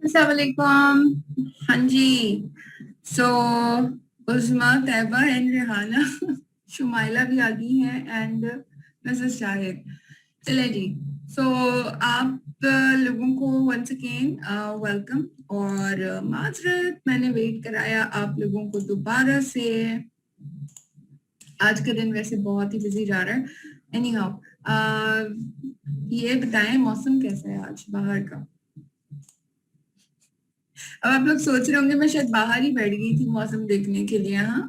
अस्सलाम वालेकुम। हाँ जी। सो उस्मा, तैयबा एंड रिहाना शुमाइला भी आ गई हैं एंड मिसेस शाहिद। चले जी। सो आप लोगों को वंस अगेन वेलकम और माजरत मैंने वेट कराया आप लोगों को दोबारा से। आज का दिन वैसे बहुत ही बिजी जा रहा है। एनी हाउ, ये बताएं मौसम कैसा है आज बाहर का। अब आप लोग सोच रहे होंगे मैं शायद बाहर ही बैठ गई थी मौसम देखने के लिए। हाँ।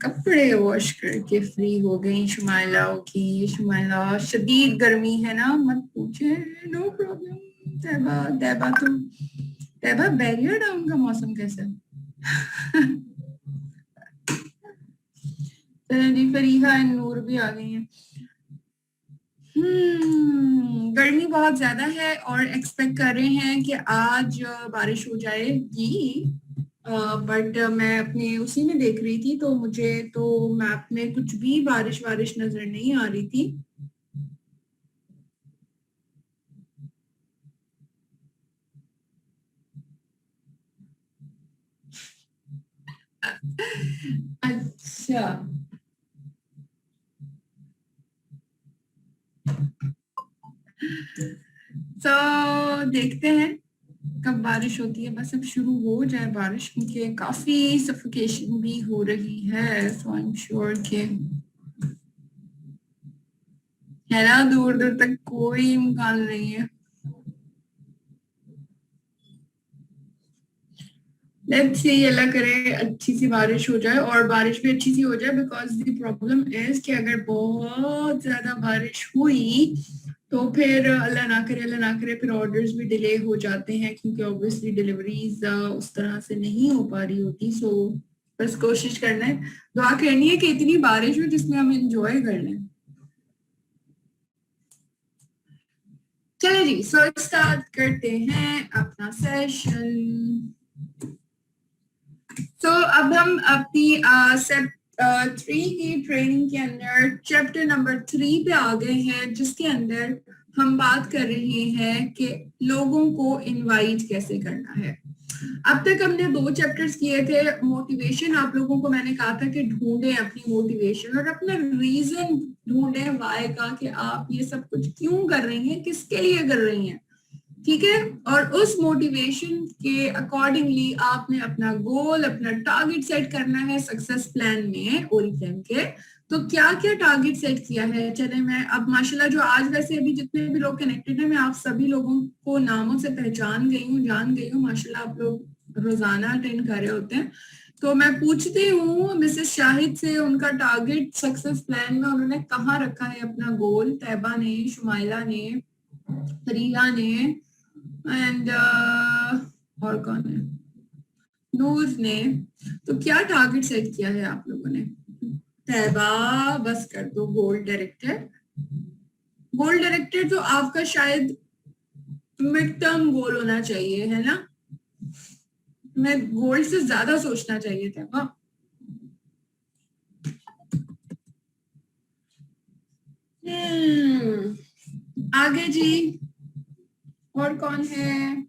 कपड़े वॉश करके फ्री हो गई शुमाइला की। शुमाइला शदीद गर्मी है ना, मत पूछे। No problem. तैबा तैबा तो तैबा बैरियर डाउन का मौसम कैसा है? चलिए जी, फरीहा एंड नूर भी आ गई हैं। गर्मी बहुत ज्यादा है और एक्सपेक्ट कर रहे हैं कि आज बारिश हो जाएगी। बट मैं अपने उसी में देख रही थी तो मुझे तो मैप में कुछ भी बारिश वारिश नजर नहीं आ रही थी। अच्छा। तो देखते हैं कब बारिश होती है। बस अब शुरू हो जाए बारिश, क्योंकि काफी सफोकेशन भी हो रही है। सो आई एम श्योर कि है ना, दूर दूर तक कोई इम्कान नहीं है। लेट्स सी, अल्लाह करे अच्छी सी बारिश हो जाए और बारिश भी अच्छी सी हो जाए। बिकॉज द प्रॉब्लम इज कि अगर बहुत ज्यादा बारिश हुई तो फिर अल्लाह ना करे फिर ऑर्डर्स भी डिले हो जाते हैं, क्योंकि ऑब्वियसली डिलीवरीज उस तरह से नहीं हो पा रही होती। सो बस कोशिश करना है, दुआ करनी है कि इतनी बारिश हो जिसमें हम इंजॉय कर लें। चलिए जी, सो स्टार्ट करते हैं अपना सेशन। तो अब हम अपनी सेट 3 की ट्रेनिंग के अंदर चैप्टर नंबर 3 पे आ गए हैं, जिसके अंदर हम बात कर रहे हैं कि लोगों को इनवाइट कैसे करना है। अब तक हमने 2 चैप्टर्स किए थे। मोटिवेशन, आप लोगों को मैंने कहा था कि ढूंढें अपनी मोटिवेशन और अपना रीजन ढूंढें वाई का, कि आप ये सब कुछ क्यों कर रही हैं, किसके लिए कर रही हैं। ठीक है। और उस मोटिवेशन के अकॉर्डिंगली आपने अपना गोल, अपना टारगेट सेट करना है सक्सेस प्लान में ओरिफ्लेम के। तो क्या क्या टारगेट सेट किया है, चले मैं अब माशाल्लाह जो आज वैसे अभी जितने भी लोग कनेक्टेड है, मैं आप सभी लोगों को नामों से पहचान गई हूँ, जान गई हूँ। माशाल्लाह आप लोग रोजाना अटेंड कर रहे होते हैं। तो मैं पूछती हूँ मिसेस शाहिद से, उनका टारगेट सक्सेस प्लान में उन्होंने कहाँ रखा है अपना गोल। तैबा ने, शुमाइला ने, फरीहा ने एंड और कौन है, नूर ने। तो क्या टारगेट सेट किया है आप लोगों ने। तैबा, बस कर दो। गोल डायरेक्टेड, गोल डायरेक्टेड तो आपका शायद मिड टर्म गोल होना चाहिए, है ना। मैं गोल से ज्यादा सोचना चाहिए तैबा। आगे जी, और कौन है।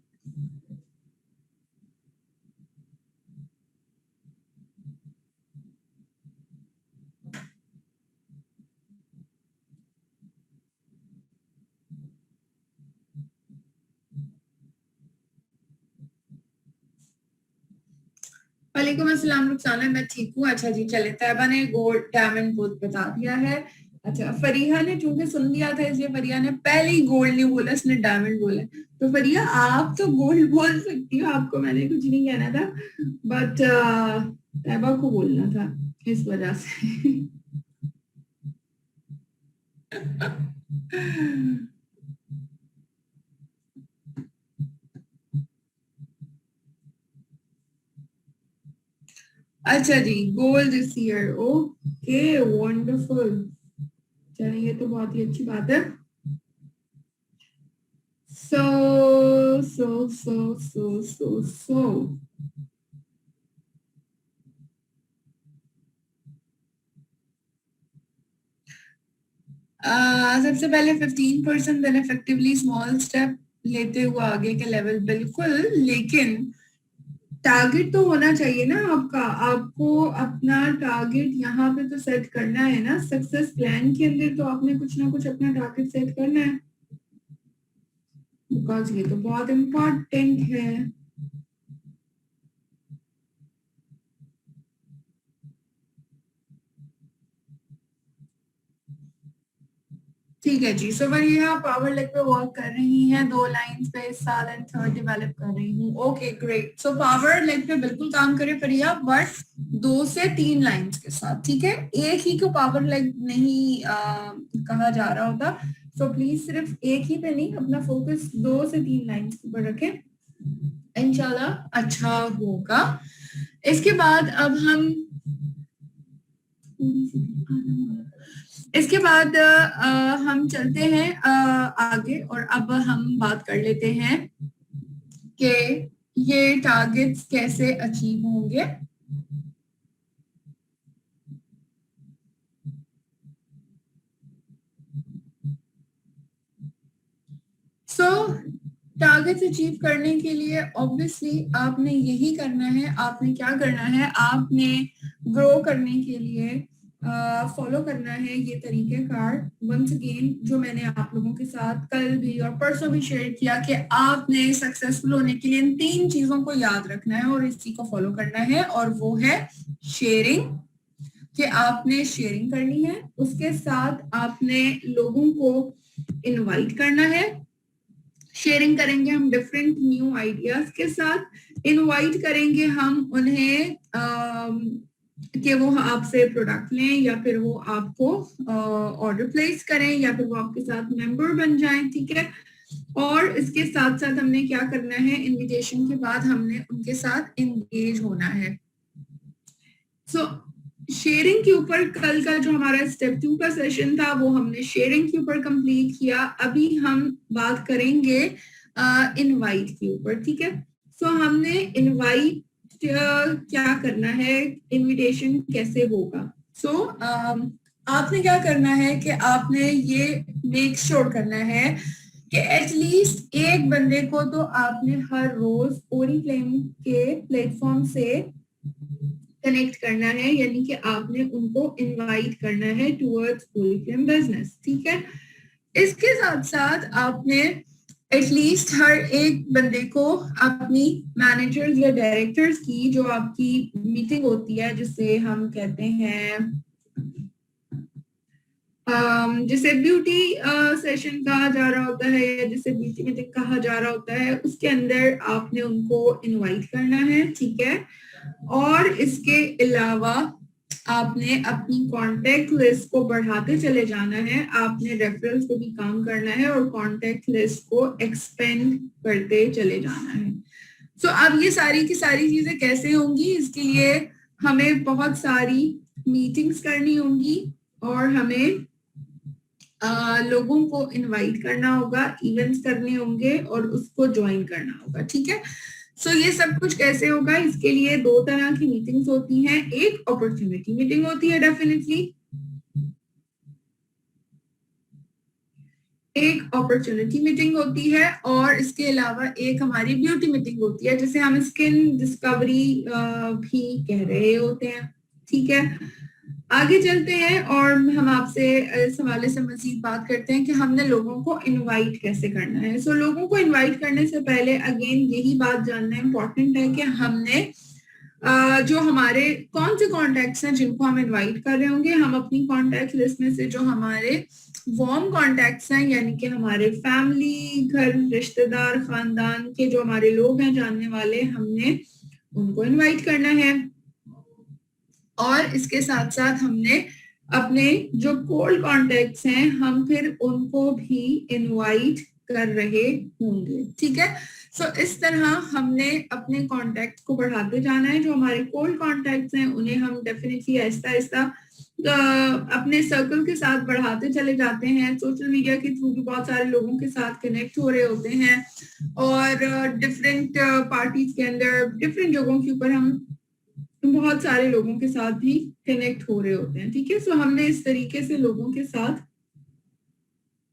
वालेकुम अस्सलाम रुखसाना, मैं ठीक हूँ। अच्छा जी, चले। तैयबा ने गोल्ड डायमंड बोथ बता दिया है। अच्छा, फरीहा ने चूंकि सुन लिया था इसलिए फरीहा ने पहले ही गोल्ड नहीं बोला, इसने डायमंड बोला। तो फरीहा आप तो गोल्ड बोल सकती हो, आपको मैंने कुछ नहीं कहना था। बट तैयबा को बोलना था, इस वजह से। अच्छा जी, goal this year. Okay, wonderful. चलिए ये तो बहुत ही अच्छी बात है। सो सबसे पहले 15% देन इफेक्टिवली स्मॉल स्टेप लेते हुए आगे के लेवल, बिल्कुल, लेकिन टारगेट तो होना चाहिए ना आपका। आपको अपना टारगेट यहाँ पे तो सेट करना है ना, सक्सेस प्लान के अंदर तो आपने कुछ ना कुछ अपना टारगेट सेट करना है, बिकॉज ये तो बहुत इम्पोर्टेंट है। ठीक है जी। सो वरीहा पावर लेग पे वर्क कर रही हैं, 2 लाइंस पे इस साल एंड थर्ड डेवलप कर रही हूँ। Okay great. So power leg पे बिल्कुल काम करे प्रिया, बट 2 से 3 लाइंस के साथ, ठीक है। एक ही को पावर लेग नहीं कहा जा रहा होता। सो प्लीज सिर्फ एक ही पे नहीं, अपना फोकस 2 से 3 लाइंस के ऊपर रखें, इंशाल्लाह अच्छा होगा। इसके बाद अब हम हम चलते हैं आगे, और अब हम बात कर लेते हैं कि ये टारगेट्स कैसे अचीव होंगे। सो टारगेट्स अचीव करने के लिए ऑब्वियसली आपने यही करना है। आपने क्या करना है, आपने ग्रो करने के लिए फॉलो करना है ये तरीकेकार। वंस अगेन जो मैंने आप लोगों के साथ कल भी और परसों भी शेयर किया कि आपने सक्सेसफुल होने के लिए इन 3 चीजों को याद रखना है और इसी को फॉलो करना है, और वो है शेयरिंग, कि आपने शेयरिंग करनी है। उसके साथ आपने लोगों को इनवाइट करना है। शेयरिंग करेंगे हम डिफरेंट न्यू आइडियाज के साथ, इनवाइट करेंगे हम उन्हें कि वो आपसे प्रोडक्ट लें, या फिर वो आपको ऑर्डर प्लेस करें, या फिर वो आपके साथ मेंबर बन जाएं, ठीक है। और इसके साथ साथ हमने क्या करना है, इनविटेशन के बाद हमने उनके साथ एंगेज होना है। सो शेयरिंग के ऊपर कल का जो हमारा स्टेप 2 का सेशन था वो हमने शेयरिंग के ऊपर कंप्लीट किया। अभी हम बात करेंगे इनवाइट के ऊपर, ठीक है। सो हमने इनवाइट क्या करना है, इनविटेशन कैसे होगा। सो आपने क्या करना है कि आपने ये मेक श्योर करना है कि एटलीस्ट एक बंदे को तो आपने हर रोज ओरीफ्लेम के प्लेटफॉर्म से कनेक्ट करना है, यानी कि आपने उनको इनवाइट करना है टुवर्ड्स ओरीफ्लेम बिजनेस, ठीक है। इसके साथ साथ आपने एटलीस्ट हर एक बंदे को अपनी मैनेजर्स या डायरेक्टर्स की जो आपकी मीटिंग होती है, जिसे हम कहते हैं जिसे ब्यूटी सेशन कहा जा रहा होता है, या जिसे ब्यूटी मीटिंग कहा जा रहा होता है, उसके अंदर आपने उनको इनवाइट करना है, ठीक है। और इसके अलावा आपने अपनी कांटेक्ट लिस्ट को बढ़ाते चले जाना है, आपने रेफरल्स को भी काम करना है और कांटेक्ट लिस्ट को एक्सपेंड करते चले जाना है। सो अब ये सारी की सारी चीजें कैसे होंगी, इसके लिए हमें बहुत सारी मीटिंग्स करनी होंगी, और हमें लोगों को इनवाइट करना होगा, इवेंट्स करने होंगे और उसको ज्वाइन करना होगा, ठीक है। सो ये सब कुछ कैसे होगा, इसके लिए 2 तरह की मीटिंग्स होती हैं। एक अपॉर्चुनिटी मीटिंग होती है, डेफिनेटली एक अपॉर्चुनिटी मीटिंग होती है, और इसके अलावा एक हमारी ब्यूटी मीटिंग होती है, जिसे हम स्किन डिस्कवरी भी कह रहे होते हैं, ठीक है। आगे चलते हैं और हम आपसे इस हवाले से मजीद बात करते हैं कि हमने लोगों को इनवाइट कैसे करना है। सो लोगों को इनवाइट करने से पहले अगेन यही बात जानना इम्पोर्टेंट है कि हमने जो हमारे कौन से कॉन्टैक्ट्स हैं जिनको हम इनवाइट कर रहे होंगे, हम अपनी कॉन्टैक्ट लिस्ट में से जो हमारे वार्म कॉन्टैक्ट्स हैं, यानी कि हमारे फैमिली, घर, रिश्तेदार, खानदान के जो हमारे लोग हैं, जानने वाले, हमने उनको इनवाइट करना है। और इसके साथ साथ हमने अपने जो कोल्ड कॉन्टैक्ट्स हैं, हम फिर उनको भी इनवाइट कर रहे होंगे, ठीक है। सो इस तरह हमने अपने कॉन्टैक्ट को बढ़ाते जाना है। जो हमारे कोल्ड कॉन्टैक्ट्स हैं उन्हें हम डेफिनेटली आहिस्ता आहिस्ता अपने सर्कल के साथ बढ़ाते चले जाते हैं। सोशल मीडिया के थ्रू भी बहुत सारे लोगों के साथ कनेक्ट हो रहे होते हैं और डिफरेंट पार्टीज के अंदर डिफरेंट जगहों के ऊपर हम बहुत सारे लोगों के साथ भी कनेक्ट हो रहे होते हैं। ठीक है, सो हमने इस तरीके से लोगों के साथ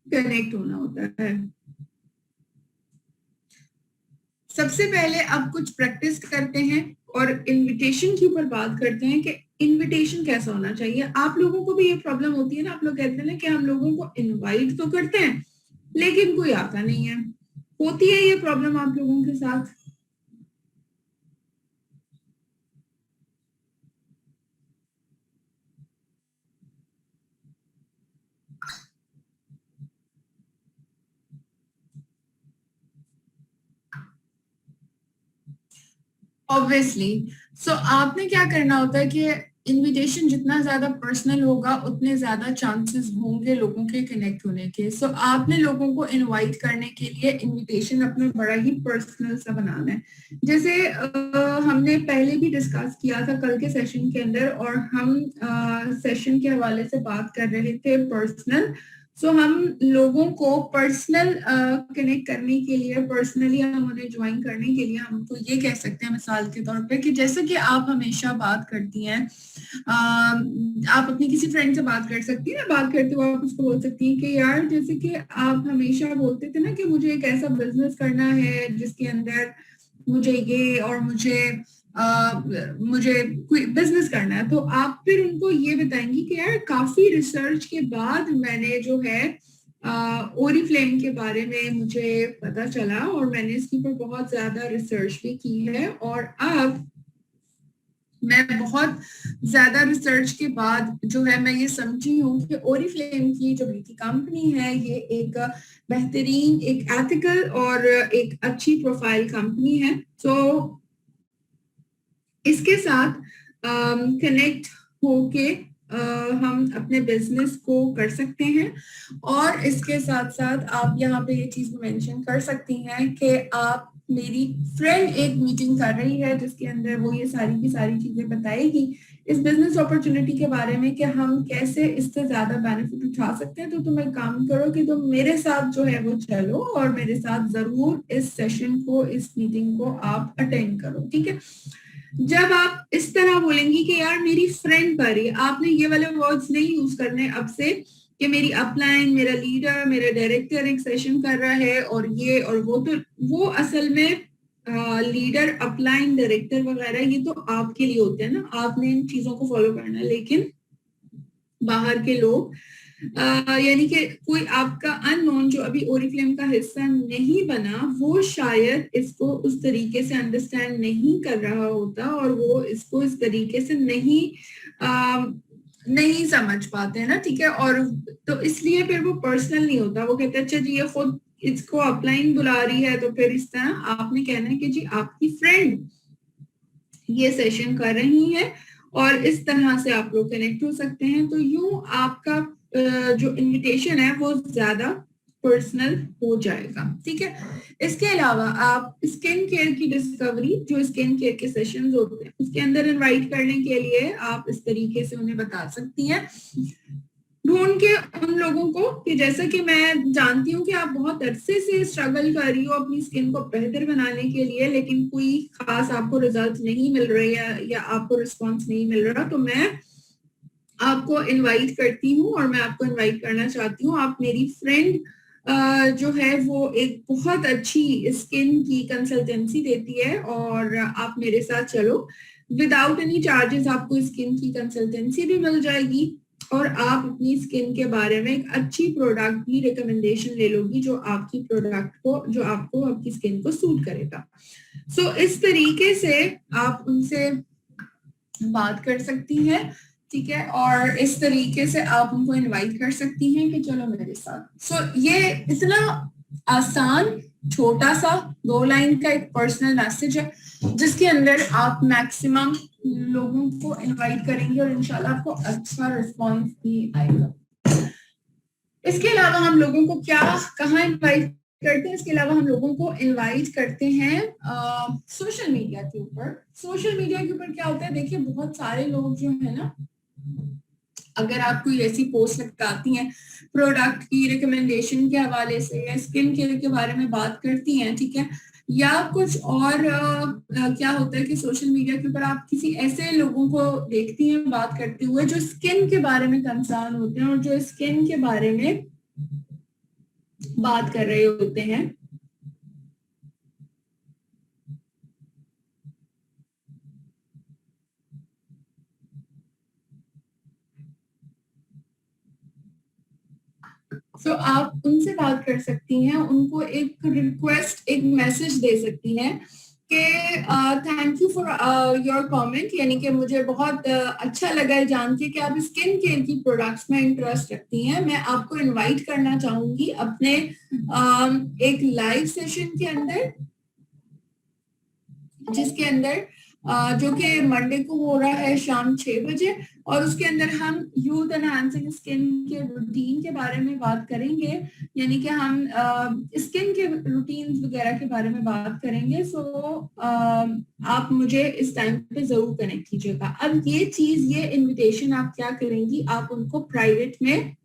कनेक्ट होना होता है। सबसे पहले अब कुछ प्रैक्टिस करते हैं और इनविटेशन के ऊपर बात करते हैं कि इनविटेशन कैसा होना चाहिए। आप लोगों को भी ये प्रॉब्लम होती है ना, आप लोग कहते हैं ना कि हम लोगों को इनवाइट तो करते हैं लेकिन कोई आता नहीं है। होती है ये प्रॉब्लम आप लोगों के साथ? ऑब्वियसली। सो आपने क्या करना होता है कि इनविटेशन जितना ज्यादा पर्सनल होगा उतने ज्यादा चांसेस होंगे लोगों के कनेक्ट होने के। सो आपने लोगों को इनवाइट करने के लिए इनविटेशन अपना बड़ा ही पर्सनल सा बनाना है। जैसे हमने पहले भी डिस्कस किया था कल के सेशन के अंदर, और हम सेशन के हवाले से बात कर रहे थे पर्सनल। सो हम लोगों को पर्सनल कनेक्ट करने के लिए, पर्सनली हम उन्हें ज्वाइन करने के लिए हमको ये कह सकते हैं मिसाल के तौर पे कि जैसे कि आप हमेशा बात करती हैं, आप अपनी किसी फ्रेंड से बात कर सकती हैं ना, बात करते हुए आप उसको बोल सकती हैं कि यार जैसे कि आप हमेशा बोलते थे ना कि मुझे एक ऐसा बिजनेस करना है जिसके अंदर मुझे ये और मुझे कोई बिजनेस करना है, तो आप फिर उनको ये बताएंगी कि यार काफी रिसर्च के बाद मैंने जो है ओरिफ्लेम के बारे में मुझे पता चला और मैंने इसके ऊपर बहुत ज्यादा रिसर्च भी की है, और अब मैं बहुत ज्यादा रिसर्च के बाद जो है मैं ये समझी हूँ कि ओरिफ्लेम की जो ब्यूटी कंपनी है ये एक बेहतरीन, एक एथिकल और एक अच्छी प्रोफाइल कंपनी है। तो इसके साथ कनेक्ट होके हम अपने बिजनेस को कर सकते हैं। और इसके साथ साथ आप यहाँ पे ये चीज मेंशन कर सकती हैं कि आप मेरी फ्रेंड एक मीटिंग कर रही है जिसके अंदर वो ये सारी की सारी चीजें बताएगी इस बिजनेस अपॉर्चुनिटी के बारे में कि हम कैसे इससे ज्यादा बेनिफिट उठा सकते हैं। तो तुम एक काम करो कि तुम मेरे साथ जो है वो चलो और मेरे साथ जरूर इस सेशन को, इस मीटिंग को आप अटेंड करो। ठीक है, जब आप इस तरह बोलेंगी कि यार मेरी फ्रेंड कर रही है, आपने ये वाले वर्ड्स नहीं यूज करने अब से कि मेरी अपलाइन, मेरा लीडर, मेरा डायरेक्टर एक सेशन कर रहा है और ये और वो। तो वो असल में लीडर, अपलाइन, डायरेक्टर वगैरह ये तो आपके लिए होते हैं ना, आपने इन चीजों को फॉलो करना है। लेकिन बाहर के लोग यानी कि कोई आपका अननोन जो अभी ओरिफ्लेम का हिस्सा नहीं बना, वो शायद इसको उस तरीके से अंडरस्टैंड नहीं कर रहा होता और वो इसको इस तरीके से नहीं समझ पाते हैं ना। ठीक है, और तो इसलिए फिर वो पर्सनल नहीं होता। वो कहते हैं अच्छा जी ये खुद इसको अपलाइन बुला रही है, तो फिर इस तरह आपने कहना है कि जी आपकी फ्रेंड ये सेशन कर रही है और इस तरह से आप लोग कनेक्ट हो सकते हैं। तो यूं आपका जो इनविटेशन है वो ज्यादा पर्सनल हो जाएगा। ठीक है, इसके अलावा आप स्किन केयर की डिस्कवरी, जो स्किन केयर के सेशंस होते हैं उसके अंदर इनवाइट करने के लिए आप इस तरीके से उन्हें बता सकती हैं, ढूंढ के उन लोगों को कि जैसा कि मैं जानती हूँ कि आप बहुत अरसे से स्ट्रगल कर रही हो अपनी स्किन को बेहतर बनाने के लिए, लेकिन कोई खास आपको रिजल्ट नहीं मिल रही है या आपको रिस्पांस नहीं मिल रहा, तो मैं आपको इनवाइट करती हूँ और मैं आपको इनवाइट करना चाहती हूँ। आप मेरी फ्रेंड जो है वो एक बहुत अच्छी स्किन की कंसल्टेंसी देती है और आप मेरे साथ चलो, विदाउट एनी चार्जेस आपको स्किन की कंसल्टेंसी भी मिल जाएगी और आप अपनी स्किन के बारे में एक अच्छी प्रोडक्ट की रिकमेंडेशन ले लोगी जो आपकी प्रोडक्ट को, जो आपको आपकी स्किन को सूट करेगा। सो इस तरीके से आप उनसे बात कर सकती हैं। ठीक है, और इस तरीके से आप उनको इनवाइट कर सकती हैं कि चलो मेरे साथ। सो ये इतना आसान छोटा सा 2 लाइन का एक पर्सनल मैसेज है जिसके अंदर आप मैक्सिमम लोगों को इनवाइट करेंगे और इंशाल्लाह आपको अच्छा रिस्पांस भी आएगा। इसके अलावा हम लोगों को क्या, कहाँ इनवाइट करते हैं? इसके अलावा हम लोगों को इनवाइट करते हैं सोशल मीडिया के ऊपर। सोशल मीडिया के ऊपर क्या होता है, देखिए बहुत सारे लोग जो है ना अगर आप कोई ऐसी पोस्ट लगाती हैं प्रोडक्ट की रिकमेंडेशन के हवाले से या स्किन केयर के बारे में बात करती हैं, ठीक है, या कुछ और क्या होता है कि सोशल मीडिया के ऊपर आप किसी ऐसे लोगों को देखती हैं बात करते हुए जो स्किन के बारे में कंसर्न होते हैं और जो स्किन के बारे में बात कर रहे होते हैं, तो आप उनसे बात कर सकती हैं, उनको एक रिक्वेस्ट, एक मैसेज दे सकती हैं कि thank you for your comment, यानी कि मुझे बहुत अच्छा लगा है जान के कि आप स्किन केयर की प्रोडक्ट्स में इंटरेस्ट रखती हैं। मैं आपको इनवाइट करना चाहूंगी अपने एक लाइव सेशन के अंदर, जिसके अंदर जो कि मंडे को हो रहा है शाम 6 बजे, और उसके अंदर हम यूथ एनहांसिंग स्किन के रूटीन के बारे में बात करेंगे, यानी कि हम स्किन के रूटीन वगैरह के बारे में बात करेंगे। सो आप मुझे इस टाइम पे जरूर कनेक्ट कीजिएगा। अब ये इनविटेशन आप क्या करेंगी, आप उनको प्राइवेट में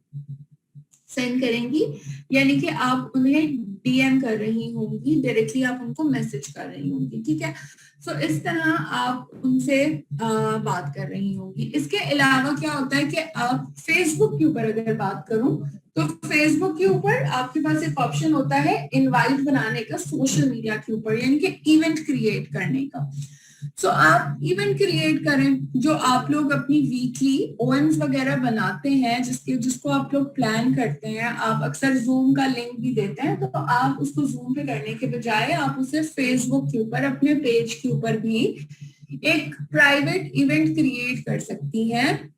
सेंड करेंगी, यानी कि आप उन्हें डीएम कर रही होंगी, डायरेक्टली आप उनको मैसेज कर रही होंगी, ठीक है। सो इस तरह आप उनसे बात कर रही होंगी। इसके अलावा क्या होता है कि आप फेसबुक के ऊपर अगर बात करूं तो फेसबुक के ऊपर आपके पास एक ऑप्शन होता है इनवाइट बनाने का सोशल मीडिया के ऊपर, यानी कि इवेंट क्रिएट करने का। सो आप इवेंट क्रिएट करें, जो आप लोग अपनी वीकली ओएम्स वगैरह बनाते हैं, जिसको आप लोग प्लान करते हैं, आप अक्सर जूम का लिंक भी देते हैं, तो आप उसको जूम पे करने के बजाय आप उसे फेसबुक के ऊपर अपने पेज के ऊपर भी एक प्राइवेट इवेंट क्रिएट कर सकती हैं,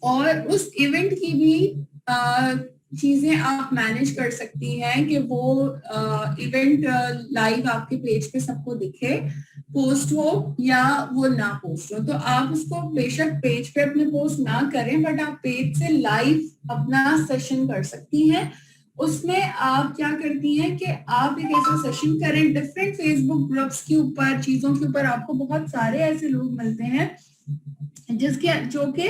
और उस इवेंट की भी चीजें आप मैनेज कर सकती हैं कि वो इवेंट लाइव आपके पेज पे सबको दिखे, पोस्ट हो या वो ना पोस्ट हो। तो आप उसको बेशक पेज पे अपने पोस्ट ना करें, बट आप पेज से लाइव अपना सेशन कर सकती हैं। उसमें आप क्या करती हैं कि आप एक ऐसा सेशन करें डिफरेंट फेसबुक ग्रुप्स के ऊपर, चीजों के ऊपर आपको बहुत सारे ऐसे लोग मिलते हैं जो कि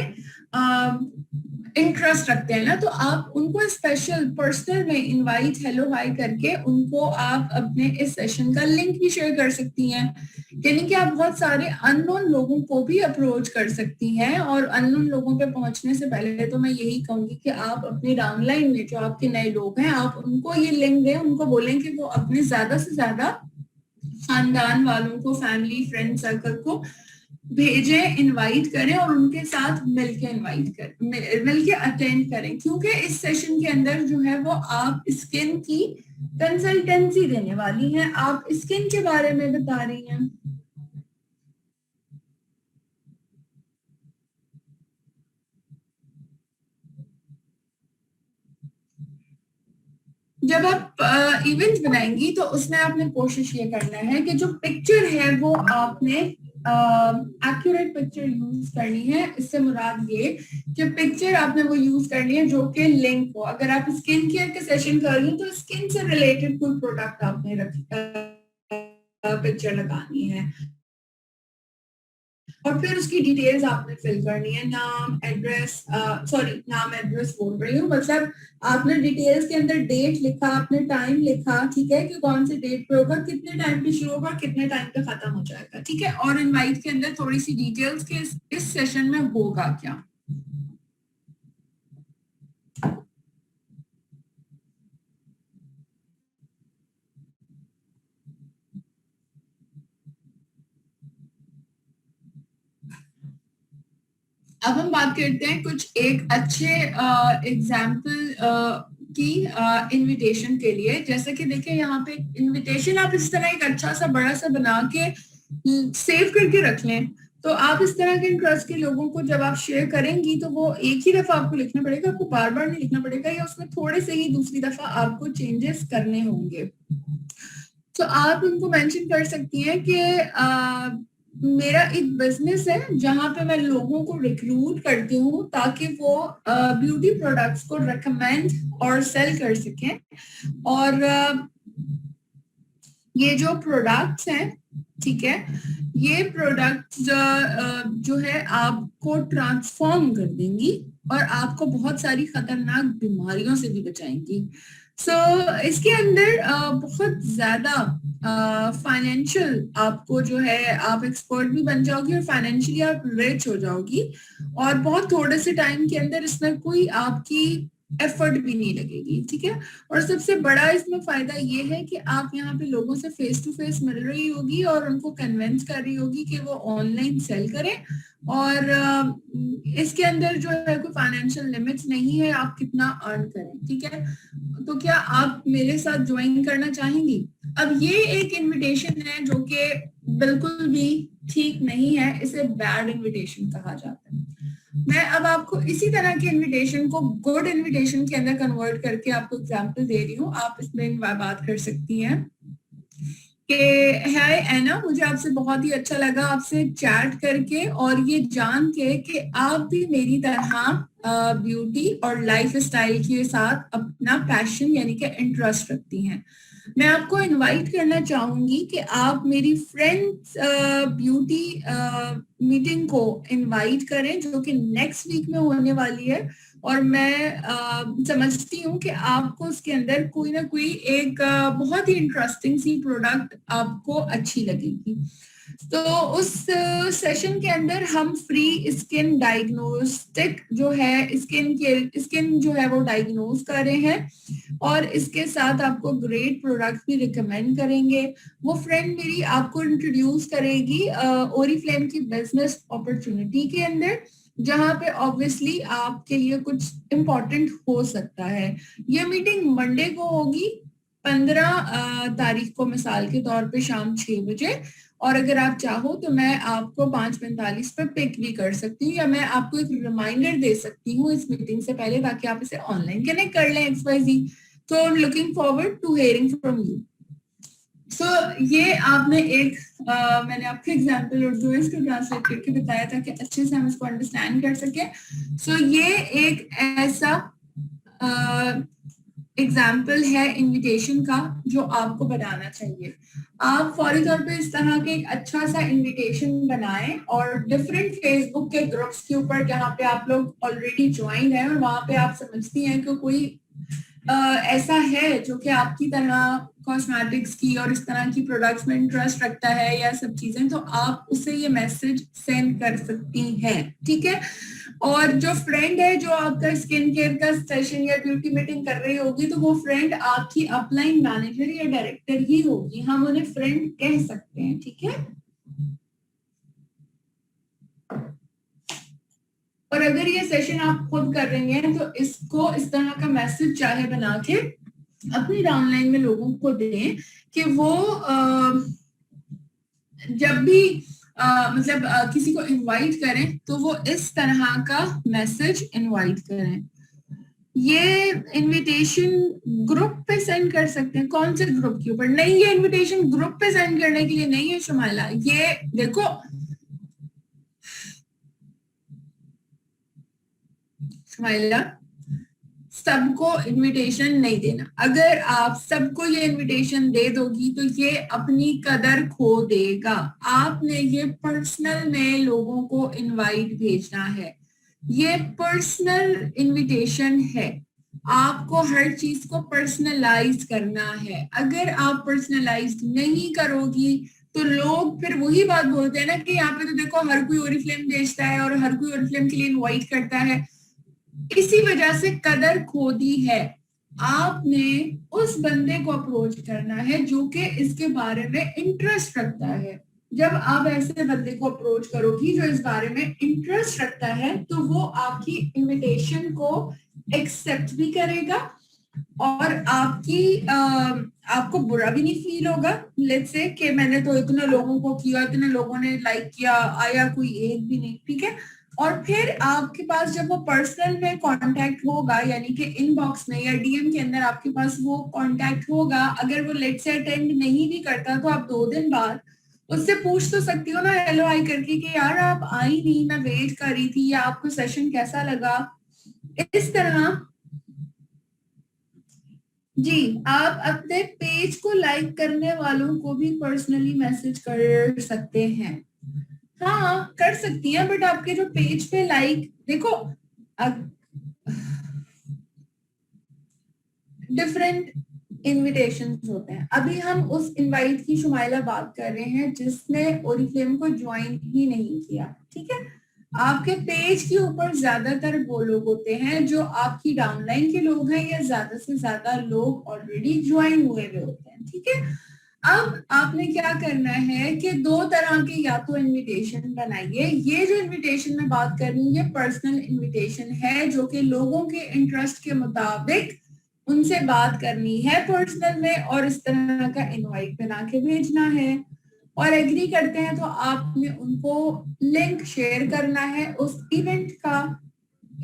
इंटरेस्ट रखते हैं ना, तो आप उनको स्पेशल पर्सनल में इनवाइट हेलो हाय करके उनको आप अपने इस सेशन का लिंक भी शेयर कर सकती हैं, यानी कि आप बहुत सारे अननोन लोगों को भी अप्रोच कर सकती हैं। और अननोन लोगों पे पहुंचने से पहले तो मैं यही कहूंगी कि आप अपनी डाउनलाइन में जो आपके नए लोग हैं, आप उनको ये लिंक दें, उनको बोलें कि वो अपने ज्यादा से ज्यादा खानदान वालों को, फैमिली फ्रेंड सर्कल को भेजें, इनवाइट करें और उनके साथ मिलके अटेंड करें, क्योंकि इस सेशन के अंदर जो है वो आप स्किन की कंसल्टेंसी देने वाली हैं, आप स्किन के बारे में बता रही हैं। जब आप इवेंट बनाएंगी तो उसमें आपने कोशिश ये करना है कि जो पिक्चर है वो आपने एक्यूरेट पिक्चर यूज करनी है। इससे मुराद ये कि पिक्चर आपने वो यूज करनी है जो कि लिंक हो। अगर आप स्किन केयर के सेशन कर रही हो तो स्किन से रिलेटेड कोई प्रोडक्ट आपने पिक्चर लगानी है, और फिर उसकी डिटेल्स आपने फिल करनी है, नाम एड्रेस, नाम एड्रेस बोल रही हूँ, मतलब आपने डिटेल्स के अंदर डेट लिखा, आपने टाइम लिखा, ठीक है, कि कौन से डेट पे होगा, कितने टाइम पे शुरू होगा, कितने टाइम पे खत्म हो जाएगा, ठीक है। और इनवाइट के अंदर थोड़ी सी डिटेल्स के इस सेशन में होगा क्या। अब हम बात करते हैं कुछ एक अच्छे एग्जाम्पल की इनविटेशन के लिए। जैसे कि देखिए यहाँ पे इनविटेशन आप इस तरह एक अच्छा सा बड़ा सा बना के सेव करके रख लें, तो आप इस तरह के इंटरेस्ट के लोगों को जब आप शेयर करेंगी तो वो एक ही दफा आपको लिखना पड़ेगा, आपको बार बार नहीं लिखना पड़ेगा, या उसमें थोड़े से ही दूसरी दफा आपको चेंजेस करने होंगे। तो आप उनको मेंशन कर सकती हैं कि मेरा एक बिजनेस है जहां पे मैं लोगों को रिक्रूट करती हूँ ताकि वो ब्यूटी प्रोडक्ट्स को रेकमेंड और सेल कर सकें, और ये जो प्रोडक्ट्स हैं, ठीक है, ये प्रोडक्ट्स जो है आपको ट्रांसफॉर्म कर देंगी, और आपको बहुत सारी खतरनाक बीमारियों से भी बचाएंगी। इसके अंदर बहुत ज्यादा फाइनेंशियल आपको जो है, आप एक्सपर्ट भी बन जाओगी और फाइनेंशियली आप रिच हो जाओगी, और बहुत थोड़े से टाइम के अंदर इसमें कोई आपकी एफर्ट भी नहीं लगेगी, ठीक है। और सबसे बड़ा इसमें फायदा ये है कि आप यहाँ पे लोगों से फेस टू फेस मिल रही होगी और उनको कन्विंस कर रही होगी कि वो ऑनलाइन सेल करें, और इसके अंदर जो है कोई फाइनेंशियल लिमिट्स नहीं है आप कितना अर्न करें, ठीक है। तो क्या आप मेरे साथ ज्वाइन करना चाहेंगी? अब ये एक इनविटेशन है जो कि बिल्कुल भी ठीक नहीं है, इसे बैड इनविटेशन कहा जाता है। मैं अब आपको इसी तरह के इनविटेशन को गुड इनविटेशन के अंदर कन्वर्ट करके आपको एग्जांपल दे रही हूँ, आप इसमें बात कर सकती हैं कि हाय एना, मुझे आपसे बहुत ही अच्छा लगा आपसे चैट करके और ये जान के कि आप भी मेरी तरह ब्यूटी और लाइफ स्टाइल के साथ अपना पैशन यानी कि इंटरेस्ट रखती हैं। मैं आपको इनवाइट करना चाहूंगी कि आप मेरी फ्रेंड्स ब्यूटी मीटिंग को इनवाइट करें जो कि नेक्स्ट वीक में होने वाली है, और मैं समझती हूँ कि आपको उसके अंदर कोई ना कोई एक बहुत ही इंटरेस्टिंग सी प्रोडक्ट आपको अच्छी लगेगी। तो उस सेशन के अंदर हम फ्री स्किन डायग्नोस्टिक जो है, स्किन जो है वो डायग्नोज कर रहे हैं, और इसके साथ आपको ग्रेट प्रोडक्ट भी रिकमेंड करेंगे। वो फ्रेंड मेरी आपको इंट्रोड्यूस करेगी ओरिफ्लेम की बिजनेस अपॉर्चुनिटी के अंदर, जहां पे ऑब्वियसली आपके लिए कुछ इम्पोर्टेंट हो सकता है। ये मीटिंग मंडे को होगी 15 तारीख को, मिसाल के तौर पे शाम 6 बजे, और अगर आप चाहो तो मैं आपको 5:45 पे पिक भी कर सकती हूँ, या मैं आपको एक रिमाइंडर दे सकती हूँ इस मीटिंग से पहले, ताकि आप इसे ऑनलाइन कनेक्ट कर लें XYZ। तो I am looking forward to hearing from you. ये आपने एक मैंने आपको एग्जाम्पल उर्दू इसको ट्रांसलेट करके बताया था कि अच्छे से हम इसको अंडरस्टैंड कर सके। ये एक ऐसा एग्जाम्पल है इनविटेशन का जो आपको बनाना चाहिए। आप फौरी तौर पे इस तरह के एक अच्छा सा इनविटेशन बनाएं और डिफरेंट फेसबुक के ग्रुप्स के ऊपर जहाँ पे आप लोग ऑलरेडी ज्वाइन हैं और वहां पे आप समझती हैं कि कोई ऐसा है जो कि आपकी तरह कॉस्मेटिक्स की और इस तरह की प्रोडक्ट्स में इंटरेस्ट रखता है या सब चीजें, तो आप उसे ये मैसेज सेंड कर सकती हैं, ठीक है। और जो फ्रेंड है जो आपका स्किन केयर का सेशन या ब्यूटी मीटिंग कर रही होगी, तो वो फ्रेंड आपकी अपलाइन मैनेजर या डायरेक्टर ही होगी, हम उन्हें फ्रेंड कह सकते हैं, ठीक है। और अगर ये सेशन आप खुद कर रही हैं तो इसको इस तरह का मैसेज चाहे बना के अपनी डाउनलाइन में लोगों को दें कि वो जब भी मतलब किसी को इनवाइट करें तो वो इस तरह का मैसेज इनवाइट करें। ये इनविटेशन ग्रुप पे सेंड कर सकते हैं। कौन से ग्रुप के ऊपर? नहीं, ये इनविटेशन ग्रुप पे सेंड करने के लिए नहीं है शुमाइला। ये देखो शुमाइला, सबको इनविटेशन नहीं देना। अगर आप सबको ये इनविटेशन दे दोगी तो ये अपनी कदर खो देगा। आपने ये पर्सनल में लोगों को इनवाइट भेजना है, ये पर्सनल इनविटेशन है। आपको हर चीज को पर्सनलाइज करना है। अगर आप पर्सनलाइज नहीं करोगी तो लोग फिर वही बात बोलते हैं ना कि यहाँ पे तो देखो हर कोई ओरिफ्लेम बेचता है और हर कोई ओरिफ्लेम के लिए इनवाइट करता है। इसी वजह से कदर खो दी है। आपने उस बंदे को अप्रोच करना है जो कि इसके बारे में इंटरेस्ट रखता है। जब आप ऐसे बंदे को अप्रोच करोगी जो इस बारे में इंटरेस्ट रखता है तो वो आपकी इनविटेशन को एक्सेप्ट भी करेगा और आपको बुरा भी नहीं फील होगा। लेट्स से कि मैंने तो इतने लोगों को किया, इतने लोगों ने लाइक किया, आया कोई एक भी नहीं, ठीक है। और फिर आपके पास जब वो पर्सनल में कांटेक्ट होगा, यानी कि इनबॉक्स में या डीएम के अंदर आपके पास वो कांटेक्ट होगा, अगर वो लेट से अटेंड नहीं भी करता तो आप 2 दिन बाद उससे पूछ तो सकती हो ना हेलो हाई करके कि यार आप आई नहीं, मैं वेट कर रही थी, या आपको सेशन कैसा लगा। इस तरह जी आप अपने पेज को लाइक करने वालों को भी पर्सनली मैसेज कर सकते हैं। हाँ कर सकती है, बट आपके जो पेज पे लाइक देखो डिफरेंट इनविटेशंस होते हैं। अभी हम उस इनवाइट की शुमाइला बात कर रहे हैं जिसने ओरिफ्लेम को ज्वाइन ही नहीं किया, ठीक है। आपके पेज के ऊपर ज्यादातर वो लोग होते हैं जो आपकी डाउनलाइन के लोग हैं या ज्यादा से ज्यादा लोग ऑलरेडी ज्वाइन हुए हुए होते हैं, ठीक है। अब आपने क्या करना है कि दो तरह के या तो इनविटेशन बनाइए। ये जो इनविटेशन मैं बात कर रही हूँ ये पर्सनल इनविटेशन है जो कि लोगों के इंटरेस्ट के मुताबिक उनसे बात करनी है पर्सनल में और इस तरह का इनवाइट बना के भेजना है और एग्री करते हैं तो आपने उनको लिंक शेयर करना है उस इवेंट का।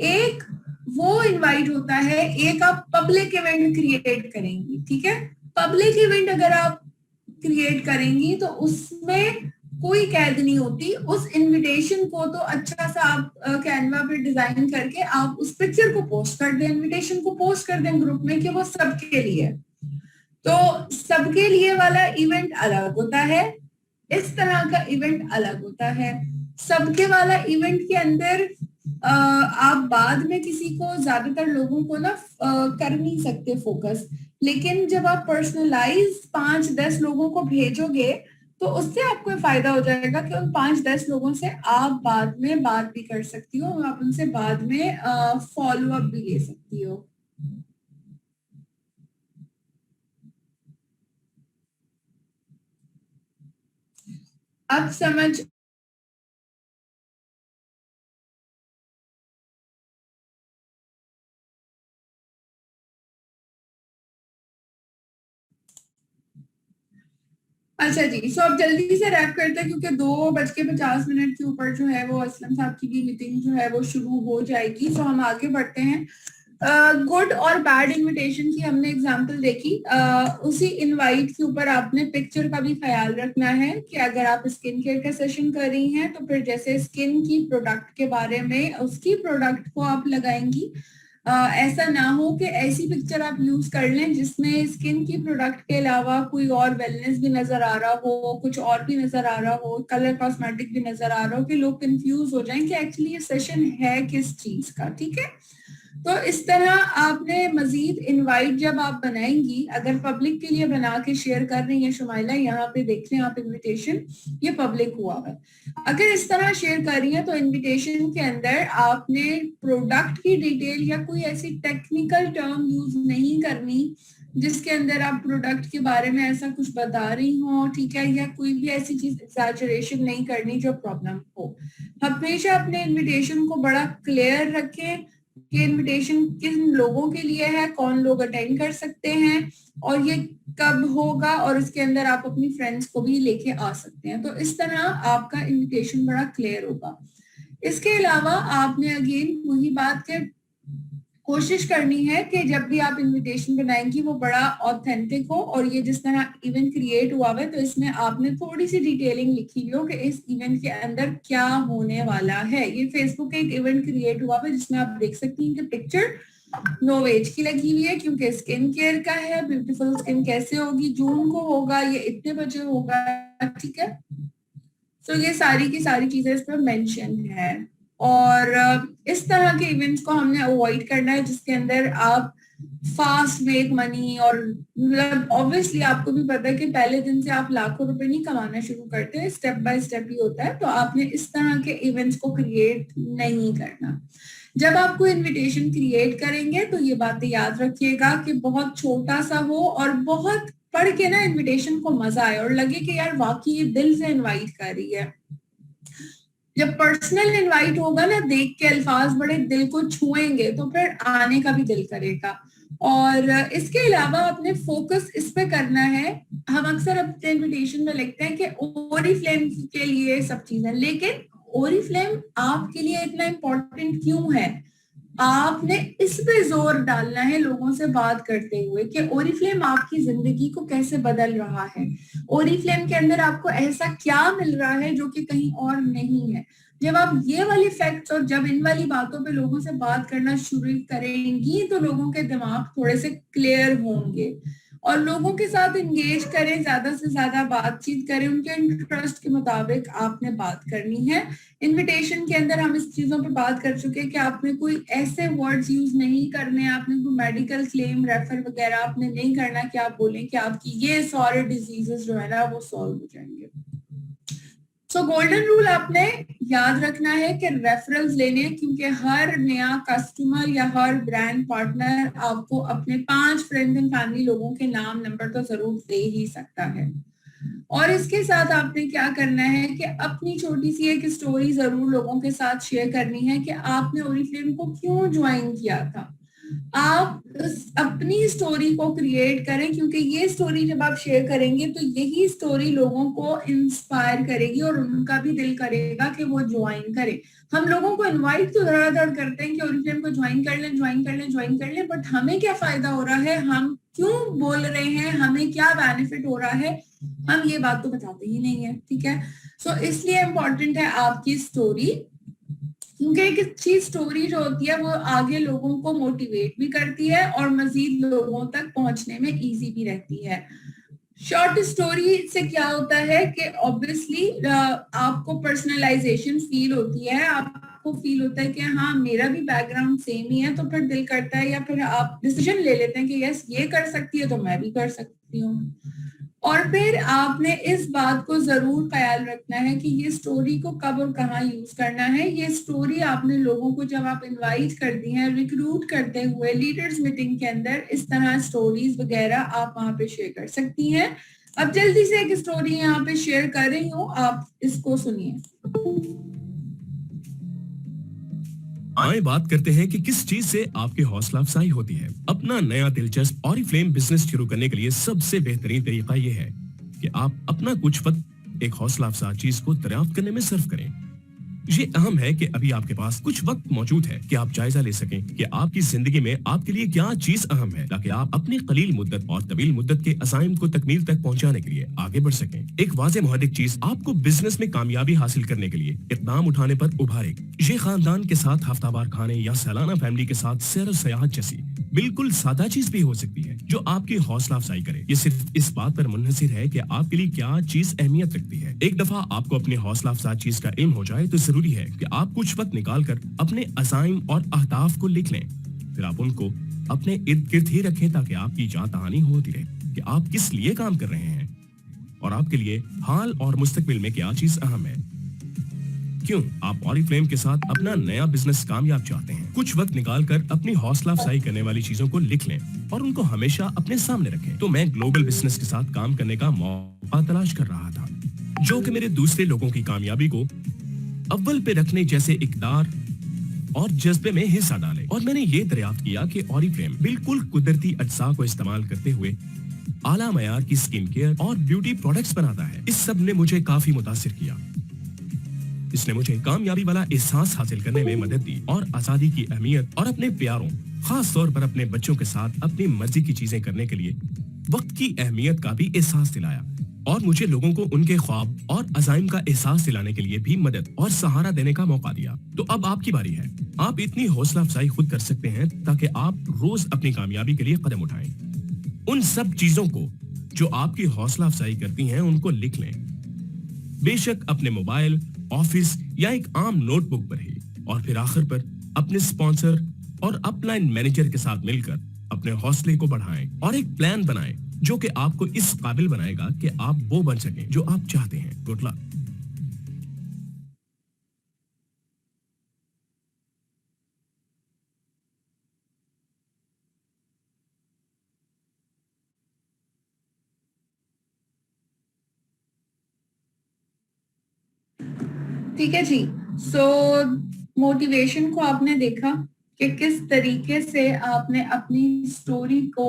एक वो इनवाइट होता है, एक आप पब्लिक इवेंट क्रिएट करेंगी, ठीक है। पब्लिक इवेंट अगर आप क्रिएट करेंगी तो उसमें कोई कैद नहीं होती। उस इनविटेशन को तो अच्छा सा आप कैनवा पे डिजाइन करके आप उस पिक्चर को पोस्ट कर दें, इनविटेशन को पोस्ट कर दें ग्रुप में कि वो सबके लिए। तो सबके लिए वाला इवेंट अलग होता है, इस तरह का इवेंट अलग होता है। सबके वाला इवेंट के अंदर आप बाद में किसी को, ज्यादातर लोगों को ना कर नहीं सकते फोकस, लेकिन जब आप पर्सनलाइज 5-10 लोगों को भेजोगे तो उससे आपको फायदा हो जाएगा कि उन 5-10 लोगों से आप बाद में बात भी कर सकती हो, आप उनसे बाद में फॉलो अप भी ले सकती हो। अब समझ अच्छा जी, सो अब जल्दी से रैप करते हैं क्योंकि 2:50 के ऊपर जो है वो असलम साहब की भी मीटिंग जो है वो शुरू हो जाएगी। सो हम आगे बढ़ते हैं। गुड और बैड इनविटेशन की हमने एग्जांपल देखी। उसी इनवाइट के ऊपर आपने पिक्चर का भी ख्याल रखना है कि अगर आप स्किन केयर का सेशन कर रही हैं तो फिर जैसे स्किन की प्रोडक्ट के बारे में उसकी प्रोडक्ट को आप लगाएंगी, ऐसा ना हो कि ऐसी पिक्चर आप यूज कर लें जिसमें स्किन की प्रोडक्ट के अलावा कोई और वेलनेस भी नजर आ रहा हो, कुछ और भी नजर आ रहा हो, कलर कॉस्मेटिक भी नजर आ रहा हो, कि लोग कंफ्यूज हो जाएं कि एक्चुअली ये सेशन है किस चीज का, ठीक है। तो इस तरह आपने मजीद इनवाइट जब आप बनाएंगी, अगर पब्लिक के लिए बना के शेयर कर रही हैं शुमाइला, यहाँ पे देख लें आप इनविटेशन, ये पब्लिक हुआ है। अगर इस तरह शेयर कर रही हैं तो इनविटेशन के अंदर आपने प्रोडक्ट की डिटेल या कोई ऐसी टेक्निकल टर्म यूज नहीं करनी जिसके अंदर आप प्रोडक्ट के बारे में ऐसा कुछ बता रही हो, ठीक है, या कोई भी ऐसी चीज एग्जैजरेशन नहीं करनी जो प्रॉब्लम हो। हमेशा अपने इनविटेशन को बड़ा क्लियर रखें कि इनविटेशन किन लोगों के लिए है, कौन लोग अटेंड कर सकते हैं और ये कब होगा, और इसके अंदर आप अपनी फ्रेंड्स को भी लेके आ सकते हैं। तो इस तरह आपका इनविटेशन बड़ा क्लियर होगा। इसके अलावा आपने अगेन वही बात के कोशिश करनी है कि जब भी आप इनविटेशन बनाएंगी वो बड़ा ऑथेंटिक हो, और ये जिस तरह इवेंट क्रिएट हुआ है तो इसमें आपने थोड़ी सी डिटेलिंग लिखी हो कि इस इवेंट के अंदर क्या होने वाला है। ये फेसबुक पे एक इवेंट क्रिएट हुआ है जिसमें आप देख सकती हैं कि पिक्चर नो वेज की लगी हुई है क्योंकि स्किन केयर का है। ब्यूटीफुल स्किन कैसे होगी, जून को होगा, ये इतने बजे होगा, ठीक है। तो ये सारी की सारी चीजें इस पर मेंशन है। और इस तरह के इवेंट्स को हमने अवॉइड करना है जिसके अंदर आप फास्ट मेक मनी, और मतलब ऑब्वियसली आपको भी पता है कि पहले दिन से आप लाखों रुपए नहीं कमाना शुरू करते, स्टेप बाय स्टेप ही होता है। तो आपने इस तरह के इवेंट्स को क्रिएट नहीं करना। जब आपको इनविटेशन क्रिएट करेंगे तो ये बातें याद रखिएगा कि बहुत छोटा सा हो और बहुत पढ़ के ना इनविटेशन को मजा आए और लगे कि यार वाकई ये दिल से इनवाइट कर रही है। जब पर्सनल इनवाइट होगा ना, देख के अल्फाज बड़े दिल को छुएंगे तो फिर आने का भी दिल करेगा। और इसके अलावा अपने फोकस इस पे करना है। हम अक्सर अपने इनविटेशन में लिखते हैं कि ओरिफ्लेम के लिए सब चीजें, लेकिन ओरिफ्लेम आपके लिए इतना इम्पोर्टेंट क्यों है? आपने इस पे जोर डालना है लोगों से बात करते हुए कि ओरिफ्लेम आपकी जिंदगी को कैसे बदल रहा है, ओरिफ्लेम के अंदर आपको ऐसा क्या मिल रहा है जो कि कहीं और नहीं है। जब आप ये वाली फैक्ट्स और जब इन वाली बातों पे लोगों से बात करना शुरू करेंगी तो लोगों के दिमाग थोड़े से क्लियर होंगे। और लोगों के साथ इंगेज करें, ज्यादा से ज्यादा बातचीत करें, उनके इंटरेस्ट के मुताबिक आपने बात करनी है। इनविटेशन के अंदर हम इस चीजों पे बात कर चुके हैं कि आपने कोई ऐसे वर्ड्स यूज नहीं करने, आपने कोई मेडिकल क्लेम रेफर वगैरह आपने नहीं करना कि आप बोलें कि आपकी ये सारे डिजीजेस जो है ना वो सॉल्व हो जाएंगे। सो गोल्डन रूल आपने याद रखना है कि रेफरल्स लेने हैं, क्योंकि हर नया कस्टमर या हर ब्रांड पार्टनर आपको अपने 5 फ्रेंड्स एंड फैमिली लोगों के नाम नंबर तो जरूर दे ही सकता है। और इसके साथ आपने क्या करना है कि अपनी छोटी सी एक स्टोरी जरूर लोगों के साथ शेयर करनी है कि आपने ओरिफ्लेम को क्यों ज्वाइन किया था। आप अपनी स्टोरी को क्रिएट करें, क्योंकि ये स्टोरी जब आप शेयर करेंगे तो यही स्टोरी लोगों को इंस्पायर करेगी और उनका भी दिल करेगा कि वो ज्वाइन करें। हम लोगों को इनवाइट तो धड़ाधड़ करते हैं कि ओरिफ्लेम को ज्वाइन कर लें, ज्वाइन कर लें, ज्वाइन कर लें, बट हमें क्या फायदा हो रहा है, हम क्यों बोल रहे हैं, हमें क्या बेनिफिट हो रहा है, हम ये बात तो बताते ही नहीं है। ठीक है, सो इसलिए इम्पोर्टेंट है आपकी स्टोरी, क्योंकि एक चीज स्टोरी जो होती है वो आगे लोगों को मोटिवेट भी करती है और मजीद लोगों तक पहुंचने में इजी भी रहती है। शॉर्ट स्टोरी से क्या होता है कि ऑब्वियसली आपको पर्सनलाइजेशन फील होती है, आपको फील होता है कि हाँ मेरा भी बैकग्राउंड सेम ही है, तो फिर दिल करता है या फिर आप डिसीजन ले लेते हैं कि यस ये कर सकती है तो मैं भी कर सकती हूँ। और फिर आपने इस बात को जरूर ख्याल रखना है कि ये स्टोरी को कब और कहाँ यूज करना है। ये स्टोरी आपने लोगों को जब आप इनवाइट करती हैं, रिक्रूट करते हुए लीडर्स मीटिंग के अंदर, इस तरह स्टोरीज वगैरह आप वहां पे शेयर कर सकती हैं। अब जल्दी से एक स्टोरी यहाँ पे शेयर कर रही हूँ, आप इसको सुनिए। आइए बात करते हैं कि किस चीज से आपकी हौसला अफजाई होती है। अपना नया दिलचस्प ऑरिफ्लेम बिजनेस शुरू करने के लिए सबसे बेहतरीन तरीका यह है कि आप अपना कुछ वक्त एक हौसला अफजा चीज को दरियाफ्त करने में सर्फ करें। ये अहम है कि अभी आपके पास कुछ वक्त मौजूद है कि आप जायजा ले सकें कि आपकी जिंदगी में आपके लिए क्या चीज अहम है, ताकि आप अपनी कलील मुद्दत और तवील मुद्दत के अज़ाइम को तकमील तक पहुंचाने के लिए आगे बढ़ सकें। एक वाज़े मुहद्दिक चीज आपको बिजनेस में कामयाबी हासिल करने के लिए इक़दाम उठाने पर उभारे। ये खानदान के साथ हफ्तावार खाने या सालाना फैमिली के साथ सैर और सयाहत जैसी बिल्कुल सादा चीज भी हो सकती है जो आपकी हौसला अफजाई करे। ये सिर्फ इस बात पर मुनहसिर है कि आपके लिए क्या चीज अहमियत रखती है। एक दफा आपको अपनी हौसला अफजा चीज का इल्म हो जाए तो जरूरी है कि आप कुछ वक्त निकाल कर अपने अज़ाइम और अहदाफ को लिख लें। फिर आप उनको अपने इर्द गिर्द ही रखें ताकि आपकी जान दहानी होती रहे कि आप किस लिए काम कर रहे हैं और आपके लिए हाल और मुस्तकबिल में क्या चीज अहम है। क्यों आप ऑरिफ्लेम के साथ अपना नया बिजनेस कामयाब चाहते हैं? कुछ वक्त निकालकर अपनी हौसला अफजाई करने वाली चीजों को लिख लें और उनको हमेशा अपने सामने रखें। तो मैं ग्लोबल बिजनेस के साथ काम करने का मौका तलाश कर रहा था जो कि मेरे दूसरे लोगों की कामयाबी को अव्वल पे रखने जैसे इकदार और जज्बे में हिस्सा डाले। और मैंने ये दरियाफ्त किया कि ऑरिफ्लेम बिल्कुल कुदरती अज्जा को इस्तेमाल करते हुए आला मयार की स्किन केयर और ब्यूटी प्रोडक्ट्स बनाता है। इस सब ने मुझे काफी मुतासिर किया। इसने मुझे कामयाबी वाला एहसास हासिल करने में मदद दी और आजादी की अहमियत और अपने प्यारों, खास तौर पर अपने बच्चों के साथ अपनी मर्जी की चीजें करने के लिए वक्त की अहमियत का भी एहसास दिलाया और मुझे लोगों को उनके ख्वाब और अज़ाइम का एहसास दिलाने के लिए भी मदद और सहारा देने का मौका दिया। तो अब आपकी बारी है। आप इतनी हौसला अफजाई खुद कर सकते हैं ताकि आप रोज अपनी कामयाबी के लिए कदम उठाएं। उन सब चीजों को जो आपकी हौसला अफजाई करती हैं उनको लिख लें, बेशक अपने मोबाइल, ऑफिस या एक आम नोटबुक पर ही। और फिर आखिर पर अपने स्पॉन्सर और अपलाइन मैनेजर के साथ मिलकर अपने हौसले को बढ़ाएं और एक प्लान बनाएं जो कि आपको इस काबिल बनाएगा कि आप वो बन सकें जो आप चाहते हैं। Good luck. ठीक है जी। सो मोटिवेशन को आपने देखा कि किस तरीके से आपने अपनी स्टोरी को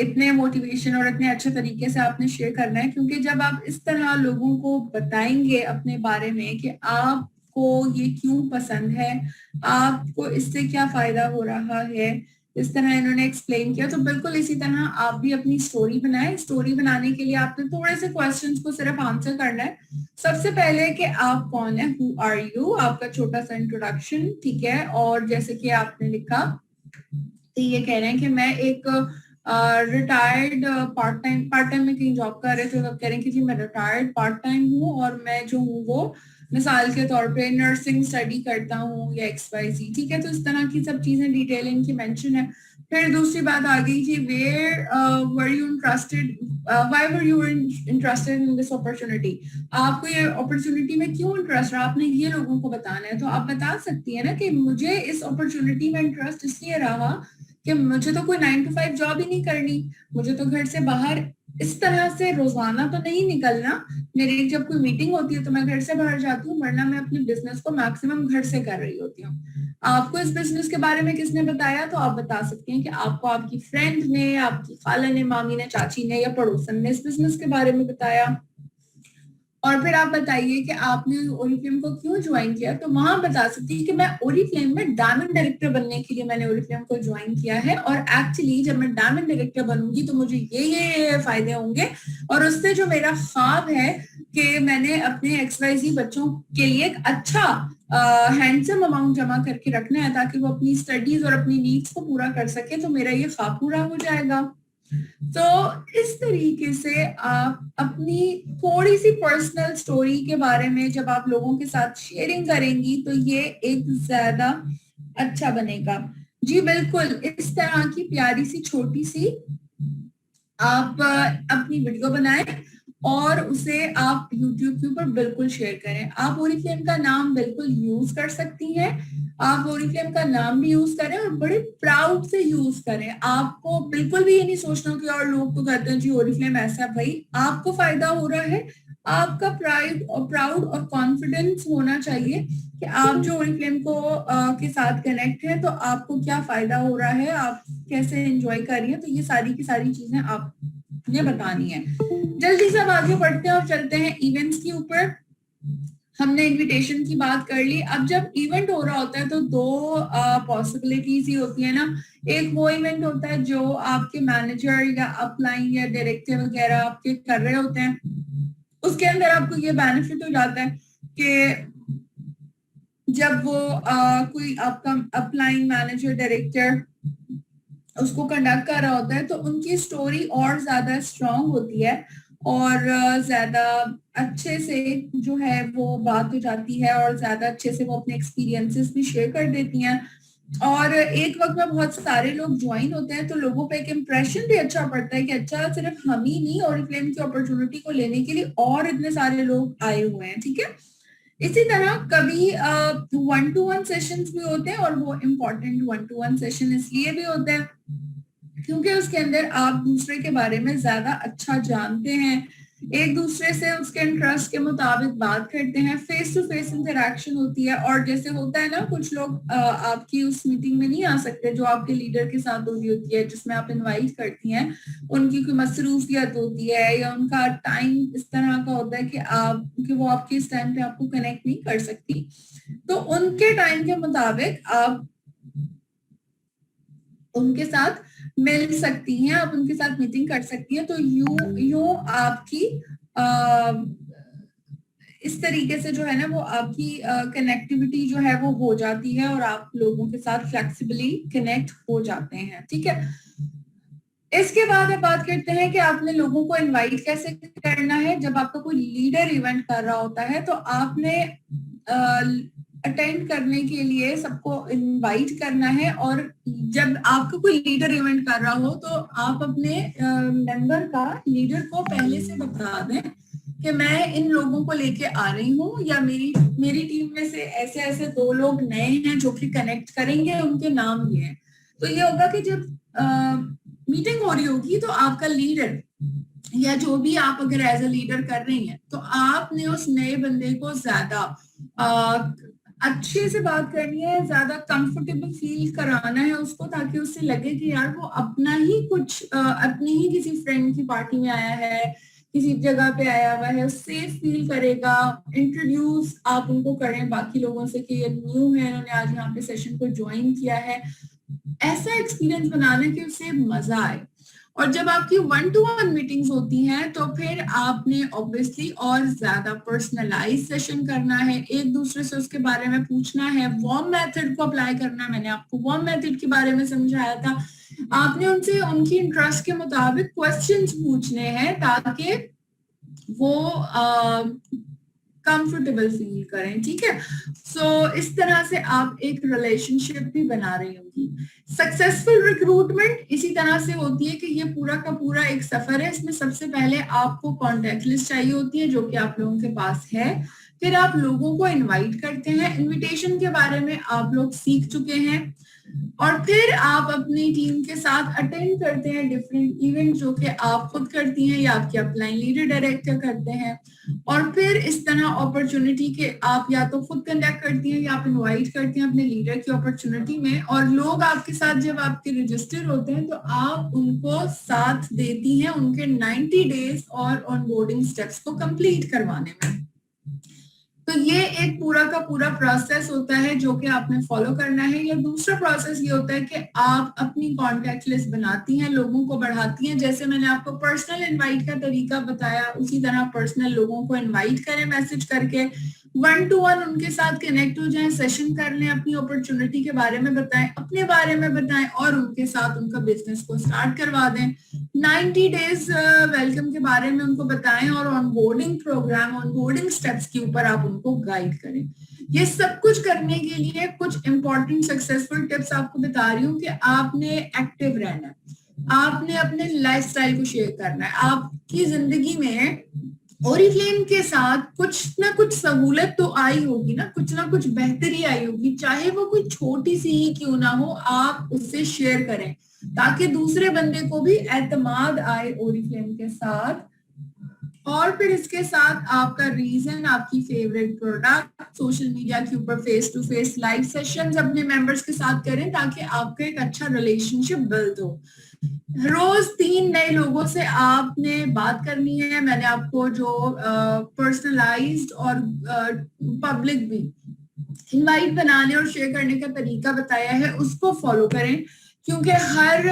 इतने मोटिवेशन और इतने अच्छे तरीके से आपने शेयर करना है, क्योंकि जब आप इस तरह लोगों को बताएंगे अपने बारे में कि आपको ये क्यों पसंद है, आपको इससे क्या फायदा हो रहा है, इस तरह इन्होंने एक्सप्लेन किया, तो बिल्कुल इसी तरह आप भी अपनी स्टोरी बनाएं। स्टोरी बनाने के लिए आपने थोड़े से क्वेश्चंस को सिर्फ आंसर करना है। सबसे पहले कि आप कौन है, हु आर यू, आपका छोटा सा इंट्रोडक्शन, ठीक है। और जैसे कि आपने लिखा तो ये कह रहे हैं कि मैं एक रिटायर्ड पार्ट टाइम में कहीं जॉब कर रहे थे, तो कह रहे हैं कि जी मैं रिटायर्ड पार्ट टाइम हूँ और मैं जो हूँ वो मिसाल के तौर पे नर्सिंग स्टडी करता हूँ या XYZ, ठीक है। तो इस तरह की सब चीजें डिटेल इनकी मेंशन है। फिर दूसरी बात आ गई कि where were you interested, why were you interested in this opportunity, आपको ये अपॉर्चुनिटी में क्यों इंटरेस्ट रहा, आपने ये लोगों को बताना है। तो आप बता सकती है ना कि मुझे इस अपॉर्चुनिटी में इंटरेस्ट इसलिए रहा कि मुझे तो कोई 9 to 5 जॉब ही नहीं करनी, मुझे तो घर से बाहर इस तरह से रोजाना तो नहीं निकलना, मेरी जब कोई मीटिंग होती है तो मैं घर से बाहर जाती हूँ, वरना मैं अपने बिजनेस को मैक्सिमम घर से कर रही होती हूँ। आपको इस बिजनेस के बारे में किसने बताया, तो आप बता सकती हैं कि आपको आपकी फ्रेंड ने, आपकी खाला ने, मामी ने, चाची ने या पड़ोसन ने इस बिजनेस के बारे में बताया। और फिर आप बताइए कि आपने ओरिफ्लेम को क्यों ज्वाइन किया, तो वहां बता सकती है कि मैं ओरिफ्लेम में डायमंड डायरेक्टर बनने के लिए मैंने ओरिफ्लेम को ज्वाइन किया है, और एक्चुअली जब मैं डायमंड डायरेक्टर बनूंगी तो मुझे ये फायदे होंगे, और उससे जो मेरा ख्वाब है कि मैंने अपने XYZ बच्चों के लिए एक अच्छा हैंडसम अमाउंट जमा करके रखना है ताकि वो अपनी स्टडीज और अपनी नीड्स को पूरा कर सके, तो मेरा ये ख्वाब पूरा हो जाएगा। तो इस तरीके से आप अपनी थोड़ी सी पर्सनल स्टोरी के बारे में जब आप लोगों के साथ शेयरिंग करेंगी तो ये एक ज्यादा अच्छा बनेगा। जी बिल्कुल, इस तरह की प्यारी सी छोटी सी आप अपनी वीडियो बनाएं और उसे आप YouTube के ऊपर बिल्कुल शेयर करें। आप ओरिफ्लेम का नाम बिल्कुल यूज कर सकती हैं, आप ओरिफ्लेम का नाम भी यूज करें और बड़े प्राउड से यूज करें। आपको बिल्कुल भी ये नहीं सोचना कि और लोग तो कहते हैं जी ओरिफ्लेम ऐसा, भाई आपको फायदा हो रहा है, आपका प्राउड और कॉन्फिडेंस होना चाहिए कि आप जो ओरिफ्लेम को के साथ कनेक्ट है तो आपको क्या फायदा हो रहा है, आप कैसे एंजॉय कर रही हैं, तो ये सारी की सारी चीजें आपने बतानी है। जल्दी से अब आगे बढ़ते हैं और चलते हैं इवेंट्स के ऊपर। हमने इनविटेशन की बात कर ली। अब जब इवेंट हो रहा होता है तो दो पॉसिबिलिटीज ही होती है ना। एक वो इवेंट होता है जो आपके मैनेजर या अपलाइन या डायरेक्टर वगैरह आपके कर रहे होते हैं, उसके अंदर आपको ये बेनिफिट हो जाता है कि जब वो कोई आपका अपलाइन मैनेजर डायरेक्टर उसको कंडक्ट कर रहा होता है तो उनकी स्टोरी और ज्यादा स्ट्रांग होती है और ज्यादा अच्छे से जो है वो बात हो जाती है और ज्यादा अच्छे से वो अपने एक्सपीरियंसेस भी शेयर कर देती हैं। और एक वक्त में बहुत सारे लोग ज्वाइन होते हैं तो लोगों पे एक इम्प्रेशन भी अच्छा पड़ता है कि अच्छा सिर्फ हम ही नहीं ओरिफ्लेम की अपॉर्चुनिटी को लेने के लिए और इतने सारे लोग आए हुए हैं, ठीक है। इसी तरह कभी 1-to-1 सेशंस भी होते हैं और वो इम्पोर्टेंट 1-to-1 सेशन इसलिए भी होते हैं क्योंकि उसके अंदर आप दूसरे के बारे में ज्यादा अच्छा जानते हैं, एक दूसरे से उसके इंटरेस्ट के मुताबिक बात करते हैं, फेस टू फेस इंटरेक्शन होती है। और जैसे होता है ना कुछ लोग आपकी उस मीटिंग में नहीं आ सकते जो आपके लीडर के साथ हो रही होती है जिसमें आप इनवाइट करती हैं, उनकी कोई मसरूफियत होती है या उनका टाइम इस तरह का होता है कि वो आपके इस टाइम पे आपको कनेक्ट नहीं कर सकती, तो उनके टाइम के मुताबिक आप उनके साथ मिल सकती हैं, आप उनके साथ मीटिंग कर सकती हैं। तो यूं आपकी इस तरीके से जो है ना वो आपकी कनेक्टिविटी जो है वो हो जाती है और आप लोगों के साथ फ्लेक्सिबली कनेक्ट हो जाते हैं, ठीक है। इसके बाद अब बात करते हैं कि आपने लोगों को इनवाइट कैसे करना है। जब आपका कोई लीडर इवेंट कर रहा होता है तो आपने अटेंड करने के लिए सबको इनवाइट करना है, और जब आपका कोई लीडर इवेंट कर रहा हो तो आप अपने मेंबर का लीडर को पहले से बता दें कि मैं इन लोगों को लेके आ रही हूँ या मेरी टीम में से ऐसे ऐसे 2 लोग नए हैं जो कि कनेक्ट करेंगे, उनके नाम ये हैं। तो ये होगा कि जब मीटिंग हो रही होगी तो आपका लीडर या जो भी आप अगर एज अ लीडर कर रही हैं तो आपने उस नए बंदे को ज्यादा अच्छे से बात करनी है, ज्यादा कंफर्टेबल फील कराना है उसको, ताकि उससे लगे कि यार वो अपना ही कुछ अपनी ही किसी फ्रेंड की पार्टी में आया है, किसी जगह पे आया हुआ है, सेफ फील करेगा। इंट्रोड्यूस आप उनको करें बाकी लोगों से कि ये न्यू है, इन्होंने आज यहाँ पे सेशन को ज्वाइन किया है, ऐसा एक्सपीरियंस बनाना कि उसे मजा आए। और जब आपकी 1-to-1 मीटिंग्स होती हैं तो फिर आपने ऑब्वियसली और ज्यादा पर्सनलाइज सेशन करना है, एक दूसरे से उसके बारे में पूछना है, वार्म मेथड को अप्लाई करना है। मैंने आपको वार्म मेथड के बारे में समझाया था। आपने उनसे उनकी इंटरेस्ट के मुताबिक क्वेश्चंस पूछने हैं ताकि वो कंफर्टेबल फील करें, ठीक है। सो इस तरह से आप एक रिलेशनशिप भी बना रही होंगी। सक्सेसफुल रिक्रूटमेंट इसी तरह से होती है कि ये पूरा का पूरा एक सफर है। इसमें सबसे पहले आपको कॉन्टेक्ट लिस्ट चाहिए होती है जो कि आप लोगों के पास है। फिर आप लोगों को इनवाइट करते हैं, इनविटेशन के बारे में आप लोग सीख चुके हैं। और फिर आप अपनी टीम के साथ अटेंड करते हैं डिफरेंट इवेंट जो कि आप खुद करती हैं या आपके अपलाइन लीडर डायरेक्टर करते हैं। और फिर इस तरह अपॉर्चुनिटी के आप या तो खुद कंडक्ट करती हैं या आप इनवाइट करते हैं अपने लीडर की अपॉर्चुनिटी में, और लोग आपके साथ जब आपके रजिस्टर होते हैं तो आप उनको साथ देती हैं उनके 90 डेज और ऑनबोर्डिंग स्टेप्स को कंप्लीट करवाने में। तो ये एक पूरा का पूरा प्रोसेस होता है जो कि आपने फॉलो करना है। या दूसरा प्रोसेस ये होता है कि आप अपनी कॉन्टेक्ट लिस्ट बनाती हैं, लोगों को बढ़ाती हैं। जैसे मैंने आपको पर्सनल इनवाइट का तरीका बताया, उसी तरह पर्सनल लोगों को इनवाइट करें मैसेज करके, 1-to-1 उनके साथ कनेक्ट हो जाएं, सेशन कर लें, अपनी अपॉर्चुनिटी के बारे में बताएं, अपने बारे में बताएं और उनके साथ उनका बिजनेस को स्टार्ट करवा दें। 90 डेज वेलकम के बारे में उनको बताएं और ऑनबोर्डिंग प्रोग्राम, ऑनबोर्डिंग स्टेप्स के ऊपर आप उनको गाइड करें। ये सब कुछ करने के लिए कुछ इंपॉर्टेंट सक्सेसफुल टिप्स आपको बता रही हूँ कि आपने एक्टिव रहना है, आपने अपने लाइफस्टाइल को शेयर करना है। आपकी जिंदगी में ओरिफ्लेम के साथ कुछ ना कुछ सहूलत तो आई होगी ना कुछ बेहतरी आई होगी, चाहे वो कोई छोटी सी ही क्यों ना हो, आप उससे शेयर करें ताकि दूसरे बंदे को भी एतमाद आए ओरिफ्लेम के साथ। और फिर इसके साथ आपका रीजन, आपकी फेवरेट प्रोडक्ट, सोशल मीडिया के ऊपर face to face live sessions अपने मेंबर्स के साथ करें ताकि आपका एक अच्छा रिलेशनशिप बिल्ड हो। रोज 3 नए लोगों से आपने बात करनी है। मैंने आपको जो पर्सनलाइज्ड और पब्लिक भी इनवाइट बनाने और शेयर करने का तरीका बताया है, उसको फॉलो करें। क्योंकि हर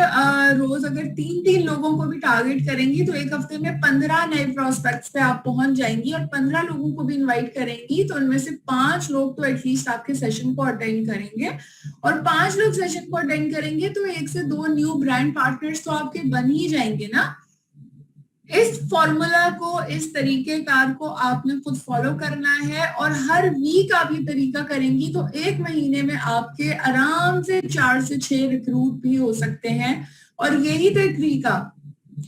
रोज अगर 3-3 लोगों को भी टारगेट करेंगी तो एक हफ्ते में 15 नए प्रोस्पेक्ट्स पे आप पहुंच जाएंगी। और 15 लोगों को भी इनवाइट करेंगी तो उनमें से 5 लोग तो एटलीस्ट आपके सेशन को अटेंड करेंगे। और 5 लोग सेशन को अटेंड करेंगे तो 1 से 2 न्यू ब्रांड पार्टनर्स तो आपके बन ही जाएंगे ना। इस फॉर्मूला को, इस तरीके कार को आपने खुद फॉलो करना है और हर वीक आप ये तरीका करेंगी तो 1 महीने में आपके आराम से 4 से 6 रिक्रूट भी हो सकते हैं। और यही तरीका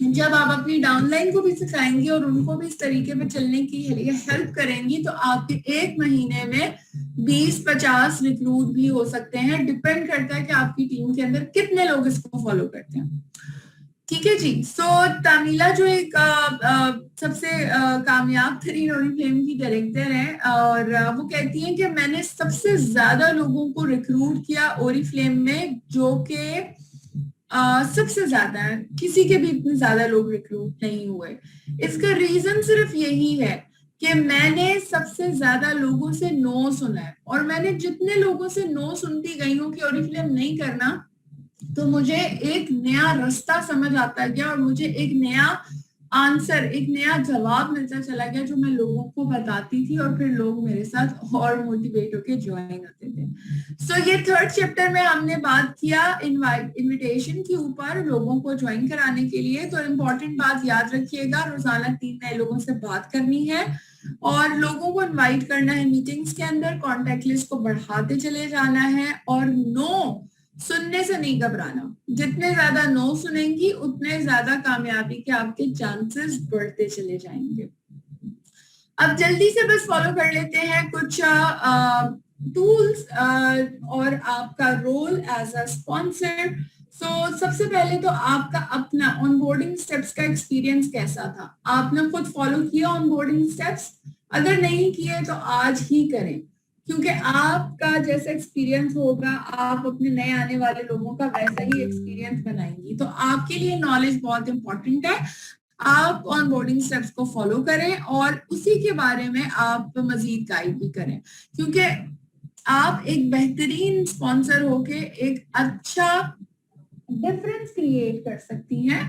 जब आप अपनी डाउनलाइन को भी सिखाएंगी और उनको भी इस तरीके पे चलने की लिए हेल्प करेंगी तो आपके 1 महीने में 20-50 रिक्रूट भी हो सकते हैं। डिपेंड करता है कि आपकी टीम के अंदर कितने लोग इसको फॉलो करते हैं। ठीक है जी। सो तामीला जो एक सबसे कामयाब तरीन ओरिफ्लेम की डायरेक्टर है और वो कहती हैं कि मैंने सबसे ज्यादा लोगों को रिक्रूट किया ओरिफ्लेम में, जो कि सबसे ज्यादा है, किसी के भी इतने ज्यादा लोग रिक्रूट नहीं हुए। इसका रीजन सिर्फ यही है कि मैंने सबसे ज्यादा लोगों से नो सुना है। और मैंने जितने लोगों से नो सुनती गई हूँ कि ओरिफ्लेम नहीं करना, तो मुझे एक नया रास्ता समझ आता गया और मुझे एक नया आंसर, एक नया जवाब मिलता चला गया जो मैं लोगों को बताती थी और फिर लोग मेरे साथ और मोटिवेट होकर ज्वाइन होते थे। सो ये 3rd चैप्टर में हमने बात किया इनविटेशन के ऊपर लोगों को ज्वाइन कराने के लिए। तो इम्पोर्टेंट बात याद रखिएगा, रोजाना 3 नए लोगों से बात करनी है और लोगों को इनवाइट करना है मीटिंग्स के अंदर, कॉन्टेक्ट लिस्ट को बढ़ाते चले जाना है और नो सुनने से नहीं घबराना। जितने ज्यादा नो सुनेंगी उतने ज्यादा कामयाबी के आपके चांसेस बढ़ते चले जाएंगे। अब जल्दी से बस फॉलो कर लेते हैं कुछ टूल्स और आपका रोल एज अ स्पॉन्सर। सो सबसे पहले तो आपका अपना ऑनबोर्डिंग स्टेप्स का एक्सपीरियंस कैसा था? आपने खुद फॉलो किया ऑनबोर्डिंग स्टेप्स? अगर नहीं किए तो आज ही करें, क्योंकि आपका जैसा एक्सपीरियंस होगा आप अपने नए आने वाले लोगों का वैसा ही एक्सपीरियंस बनाएंगी। तो आपके लिए नॉलेज बहुत इंपॉर्टेंट है। आप ऑनबोर्डिंग स्टेप्स को फॉलो करें और उसी के बारे में आप मजीद गाइड भी करें, क्योंकि आप एक बेहतरीन स्पॉन्सर होके एक अच्छा डिफरेंस क्रिएट कर सकती हैं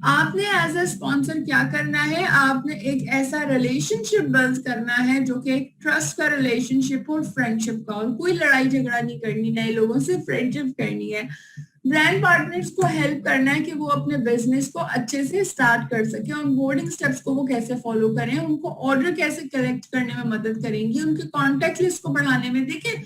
आपने एज अ स्पॉन्सर क्या करना है, आपने एक ऐसा रिलेशनशिप बिल्ड करना है जो कि एक ट्रस्ट का रिलेशनशिप और फ्रेंडशिप का, और कोई लड़ाई झगड़ा नहीं करनी, नए लोगों से फ्रेंडशिप करनी है। ब्रांड पार्टनर्स को हेल्प करना है कि वो अपने बिजनेस को अच्छे से स्टार्ट कर सके, ऑनबोर्डिंग स्टेप्स को वो कैसे फॉलो करें, उनको ऑर्डर कैसे कलेक्ट करने में मदद करेंगी, उनके कॉन्टेक्ट लिस्ट को बढ़ाने में। देखिए,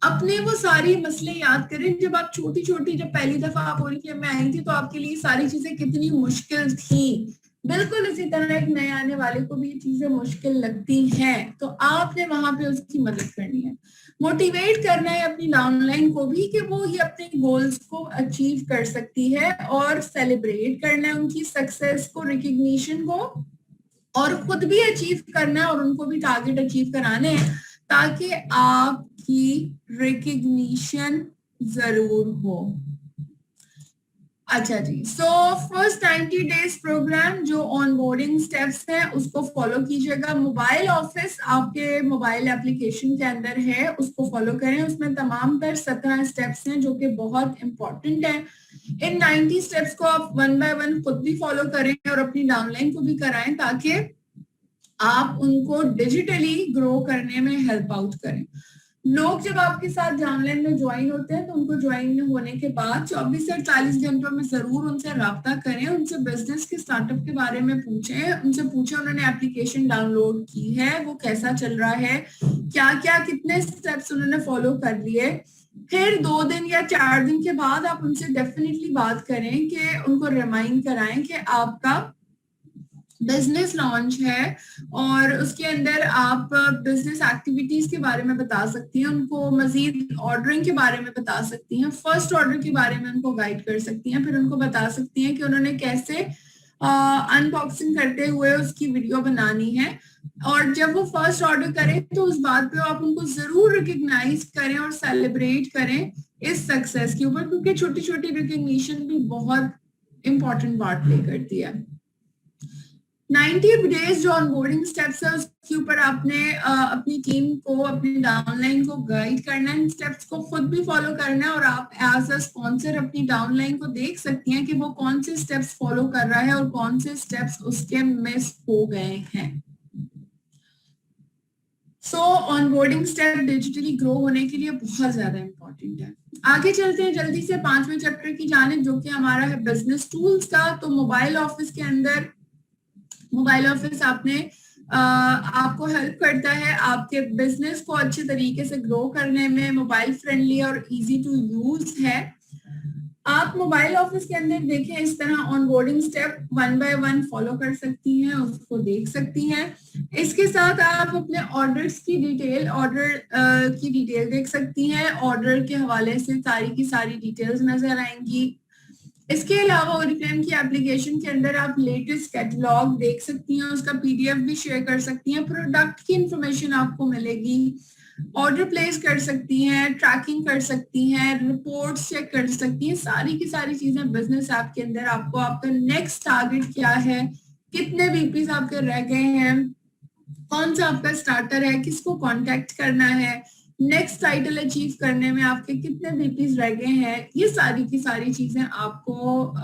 अपने वो सारी मसले याद करें, जब आप छोटी छोटी, जब पहली दफा आप ओरिफ्लेम में आई थी तो आपके लिए सारी चीजें कितनी मुश्किल थी। बिल्कुल इसी तरह एक नए आने वाले को भी ये चीजें मुश्किल लगती हैं, तो आपने वहां पे उसकी मदद करनी है। मोटिवेट करना है अपनी डाउनलाइन को भी कि वो ये अपने गोल्स को अचीव कर सकती है, और सेलिब्रेट करना है उनकी सक्सेस को, रिकग्निशन को, और खुद भी अचीव करना है और उनको भी टारगेट अचीव कराने हैं, ताकि आपकी रिकग्निशन जरूर हो। अच्छा जी, सो फर्स्ट 90 डेज प्रोग्राम जो ऑनबोर्डिंग स्टेप्स हैं उसको फॉलो कीजिएगा। मोबाइल ऑफिस आपके मोबाइल एप्लीकेशन के अंदर है, उसको फॉलो करें। उसमें तमाम तर 17 स्टेप्स हैं जो कि बहुत इंपॉर्टेंट है। इन 90 स्टेप्स को आप 1 बाय 1 खुद भी फॉलो करें और अपनी डाउनलाइन को भी कराएं, ताकि आप उनको डिजिटली ग्रो करने में हेल्प आउट करें। लोग जब आपके साथ डाउनलाइन में ज्वाइन होते हैं तो उनको ज्वाइन होने के बाद 24 से 48 घंटों में जरूर उनसे राब्ता करें, उनसे बिजनेस के स्टार्टअप के बारे में पूछें, उनसे पूछें उन्होंने एप्लीकेशन डाउनलोड की है, वो कैसा चल रहा है, क्या क्या कितने स्टेप्स उन्होंने फॉलो कर लिए। फिर 2 दिन या 4 दिन के बाद आप उनसे डेफिनेटली बात करें, कि उनको रिमाइंड कराएं कि आपका बिजनेस लॉन्च है, और उसके अंदर आप बिजनेस एक्टिविटीज के बारे में बता सकती हैं, उनको मजीद ऑर्डरिंग के बारे में बता सकती हैं, फर्स्ट ऑर्डर के बारे में उनको गाइड कर सकती हैं, फिर उनको बता सकती हैं कि उन्होंने कैसे अनबॉक्सिंग करते हुए उसकी वीडियो बनानी है। और जब वो फर्स्ट ऑर्डर करें तो उस बात पे आप उनको जरूर रिकग्नाइज करें और सेलिब्रेट करें इस सक्सेस के ऊपर, क्योंकि छोटी छोटी रिकग्निशन भी बहुत इंपॉर्टेंट पार्ट प्ले करती है। 90 डेज जो ऑनबोर्डिंग स्टेप्स है उसके ऊपर आपने अपनी टीम को, अपनी डाउनलाइन को गाइड करना है, इन स्टेप्स को खुद भी फॉलो करना है, और आप एज अ स्पॉन्सर अपनी डाउनलाइन को देख सकती हैं कि वो कौन से स्टेप्स फॉलो कर रहा है और कौन से स्टेप्स उसके मिस हो गए हैं। सो ऑनबोर्डिंग स्टेप डिजिटली ग्रो होने के लिए बहुत ज्यादा इंपॉर्टेंट है। आगे चलते हैं जल्दी से 5वें चैप्टर की जानिब, जो कि हमारा है बिजनेस टूल्स का। तो मोबाइल ऑफिस के अंदर, मोबाइल ऑफिस आपको हेल्प करता है आपके बिजनेस को अच्छे तरीके से ग्रो करने में, मोबाइल फ्रेंडली और इजी टू यूज है। आप मोबाइल ऑफिस के अंदर देखें, इस तरह ऑनबोर्डिंग स्टेप 1 बाय 1 फॉलो कर सकती हैं, उसको देख सकती हैं। इसके साथ आप अपने ऑर्डर्स की डिटेल, ऑर्डर की डिटेल देख सकती हैं, ऑर्डर के हवाले से सारी की सारी डिटेल्स नजर आएंगी। इसके अलावा ओरिफ्लेम की एप्लीकेशन के अंदर आप लेटेस्ट कैटलॉग देख सकती हैं, उसका पीडीएफ भी शेयर कर सकती हैं, प्रोडक्ट की इंफॉर्मेशन आपको मिलेगी, ऑर्डर प्लेस कर सकती हैं, ट्रैकिंग कर सकती हैं, रिपोर्ट्स चेक कर सकती हैं, सारी की सारी चीजें बिजनेस ऐप के अंदर आपको, आपका नेक्स्ट टारगेट क्या है, कितने बीपीस आपके रह गए हैं, कौन सा आपका स्टार्टर है, किसको कांटेक्ट करना है, नेक्स्ट टाइटल अचीव करने में आपके कितने बीपीस रह गए हैं, ये सारी की सारी चीजें आपको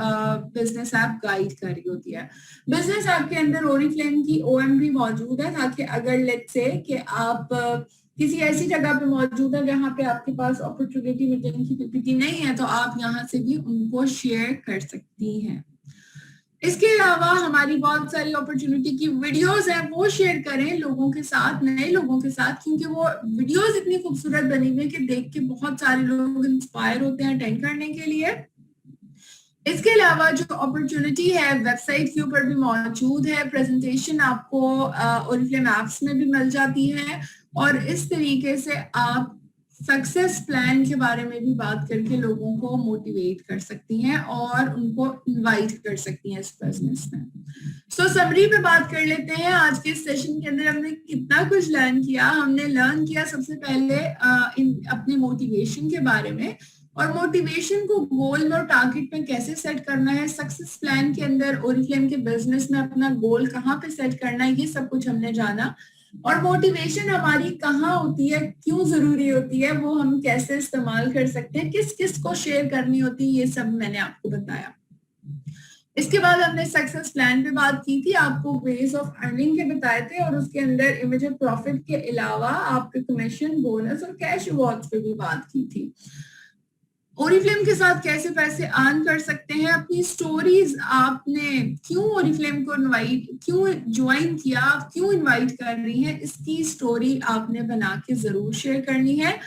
बिजनेस ऐप गाइड कर रही होती है। बिजनेस ऐप के अंदर ओरिफ्लेम की ओएम भी मौजूद है, ताकि अगर लेट्स से कि आप किसी ऐसी जगह पे मौजूद है जहाँ पे आपके पास अपॉर्चुनिटी मीटिंग की पीपीटी नहीं है, तो आप यहाँ से भी उनको शेयर कर सकती हैं। इसके अलावा हमारी बहुत सारी अपॉर्चुनिटी की वीडियोस हैं, वो शेयर करें लोगों के साथ, नए लोगों के साथ, क्योंकि वो वीडियोस इतनी खूबसूरत बनी हुई है कि देख के बहुत सारे लोग इंस्पायर होते हैं अटेंड करने के लिए। इसके अलावा जो अपॉर्चुनिटी है वेबसाइट के ऊपर भी मौजूद है, प्रेजेंटेशन आपको ओरिफ्लेम एप्स में भी मिल जाती है, और इस तरीके से आप सक्सेस प्लान के बारे में भी बात करके लोगों को मोटिवेट कर सकती हैं और उनको इनवाइट कर सकती हैं इस बिजनेस में। सो समरी पे बात कर लेते हैं। आज के सेशन के अंदर हमने कितना कुछ लर्न किया। हमने लर्न किया सबसे पहले अपने मोटिवेशन के बारे में, और मोटिवेशन को गोल और टारगेट में कैसे सेट करना है, सक्सेस प्लान के अंदर ओरिफ्लेम के बिजनेस में अपना गोल कहाँ पे सेट करना है, ये सब कुछ हमने जाना। और मोटिवेशन हमारी कहाँ होती है, क्यों जरूरी होती है, वो हम कैसे इस्तेमाल कर सकते हैं, किस किस को शेयर करनी होती है, ये सब मैंने आपको बताया। इसके बाद हमने सक्सेस प्लान पे बात की थी, आपको वेज ऑफ अर्निंग के बताए थे, और उसके अंदर इमीडिएट प्रॉफिट के अलावा आपके कमीशन, बोनस और कैश अवार्ड्स पे भी बात की थी। ओरिफ्लेम के साथ कैसे पैसे अर्न कर सकते हैं, अपनी स्टोरीज, आपने क्यों ओरिफ्लेम को क्यों ज्वाइन किया, आप क्यों इनवाइट कर रही हैं, इसकी स्टोरी आपने बना के जरूर शेयर करनी है।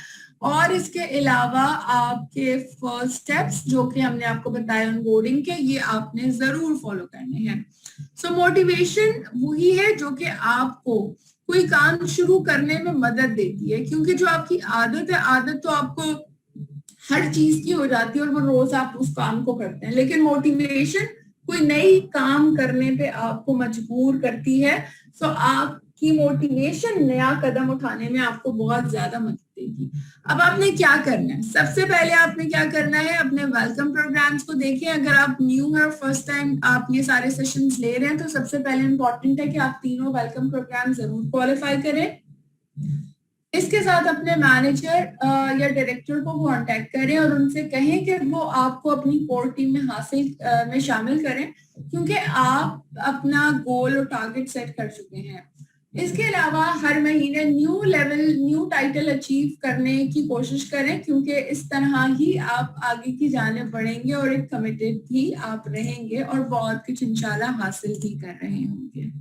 और इसके अलावा आपके फर्स्ट स्टेप्स जो कि हमने आपको बताया ऑनबोर्डिंग के, ये आपने जरूर फॉलो करने हैं। सो मोटिवेशन वही है जो कि आपको कोई काम शुरू करने में मदद देती है, क्योंकि जो आपकी आदत है, आदत तो आपको हर चीज की हो जाती है और वो रोज आप उस काम को करते हैं, लेकिन मोटिवेशन कोई नई काम करने पे आपको मजबूर करती है। सो आपकी मोटिवेशन नया कदम उठाने में आपको बहुत ज्यादा मदद देगी। अब आपने क्या करना है, सबसे पहले आपने क्या करना है, अपने वेलकम प्रोग्राम्स को देखें। अगर आप न्यू है और फर्स्ट टाइम आप ये सारे सेशंस ले रहे हैं, तो सबसे पहले इंपॉर्टेंट है कि आप तीनों वेलकम प्रोग्राम जरूर क्वालिफाई करें। इसके साथ अपने मैनेजर या डायरेक्टर को कांटेक्ट करें और उनसे कहें कि वो आपको अपनी कोर टीम में शामिल करें, क्योंकि आप अपना गोल और टारगेट सेट कर चुके हैं। इसके अलावा हर महीने new level, new title achieve करने की कोशिश करें, क्योंकि इस तरह ही आप आगे की जाने बढ़ेंगे और एक कमिटेड भी आप रहेंगे और बहुत कुछ इंशाल्लाह हासिल भी कर रहे होंगे।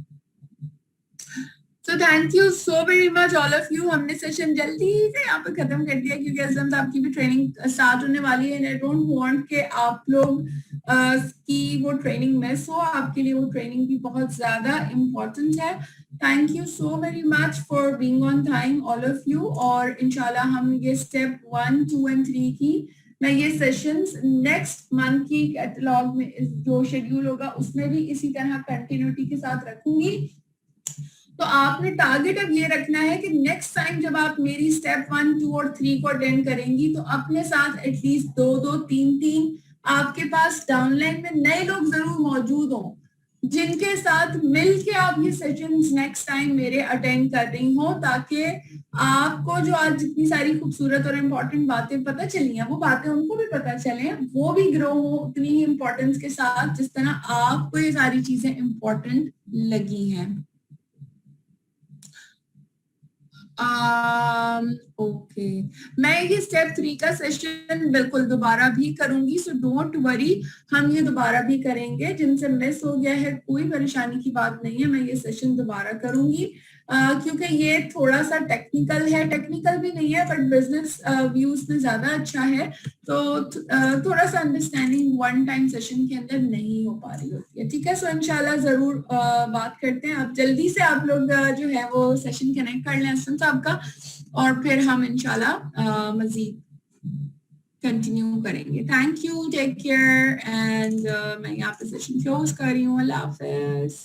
तो thank you so very much all of you. हमने सेशन जल्दी से यहाँ पे खत्म कर दिया, क्योंकि असलम आपकी भी ट्रेनिंग स्टार्ट होने वाली है। आई डोंट वांट कि आप लोग की वो ट्रेनिंग मिस हो, आपके लिए वो ट्रेनिंग भी बहुत ज्यादा इम्पोर्टेंट है। Thank you so very much for being on time all of you. और इंशाल्लाह हम ये स्टेप 1, 2 एंड 3 की मैं ये सेशंस नेक्स्ट मंथ की कैटलॉग में जो शेड्यूल होगा उसमें भी इसी तरह कंटिन्यूटी के साथ रखूंगी। तो आपने टारगेट अब ये रखना है कि नेक्स्ट टाइम जब आप मेरी स्टेप 1, 2 और 3 को अटेंड करेंगी, तो अपने साथ एटलीस्ट 2-2, 3-3 आपके पास डाउनलाइन में नए लोग जरूर मौजूद हों, जिनके साथ मिलके आप ये सेशंस नेक्स्ट टाइम मेरे अटेंड कर रही हो, ताकि आपको जो आज जितनी सारी खूबसूरत और इम्पोर्टेंट बातें पता चली हैं, वो बातें उनको भी पता चले, वो भी ग्रो हो उतनी ही इम्पोर्टेंस के साथ जिस तरह आपको ये सारी चीजें इम्पोर्टेंट लगी हैं। ओके, मैं ये स्टेप 3 का सेशन बिल्कुल दोबारा भी करूंगी, सो डोंट वरी, हम ये दोबारा भी करेंगे। जिनसे मिस हो गया है कोई परेशानी की बात नहीं है, मैं ये सेशन दोबारा करूंगी, क्योंकि ये थोड़ा सा टेक्निकल है, टेक्निकल भी नहीं है बट बिजनेस व्यूज में ज्यादा अच्छा है, तो थोड़ा सा अंडरस्टैंडिंग वन टाइम सेशन के अंदर नहीं हो पा रही होती है। ठीक है, सो इंशाल्लाह जरूर बात करते हैं। अब जल्दी से आप लोग जो है वो सेशन कनेक्ट कर लें असलम साहब का, और फिर हम इंशाल्लाह मजीद कंटिन्यू करेंगे। Thank you, take care, and मैं यहाँ पे सेशन क्लोज कर रही हूँ। अल्लाह हाफिज।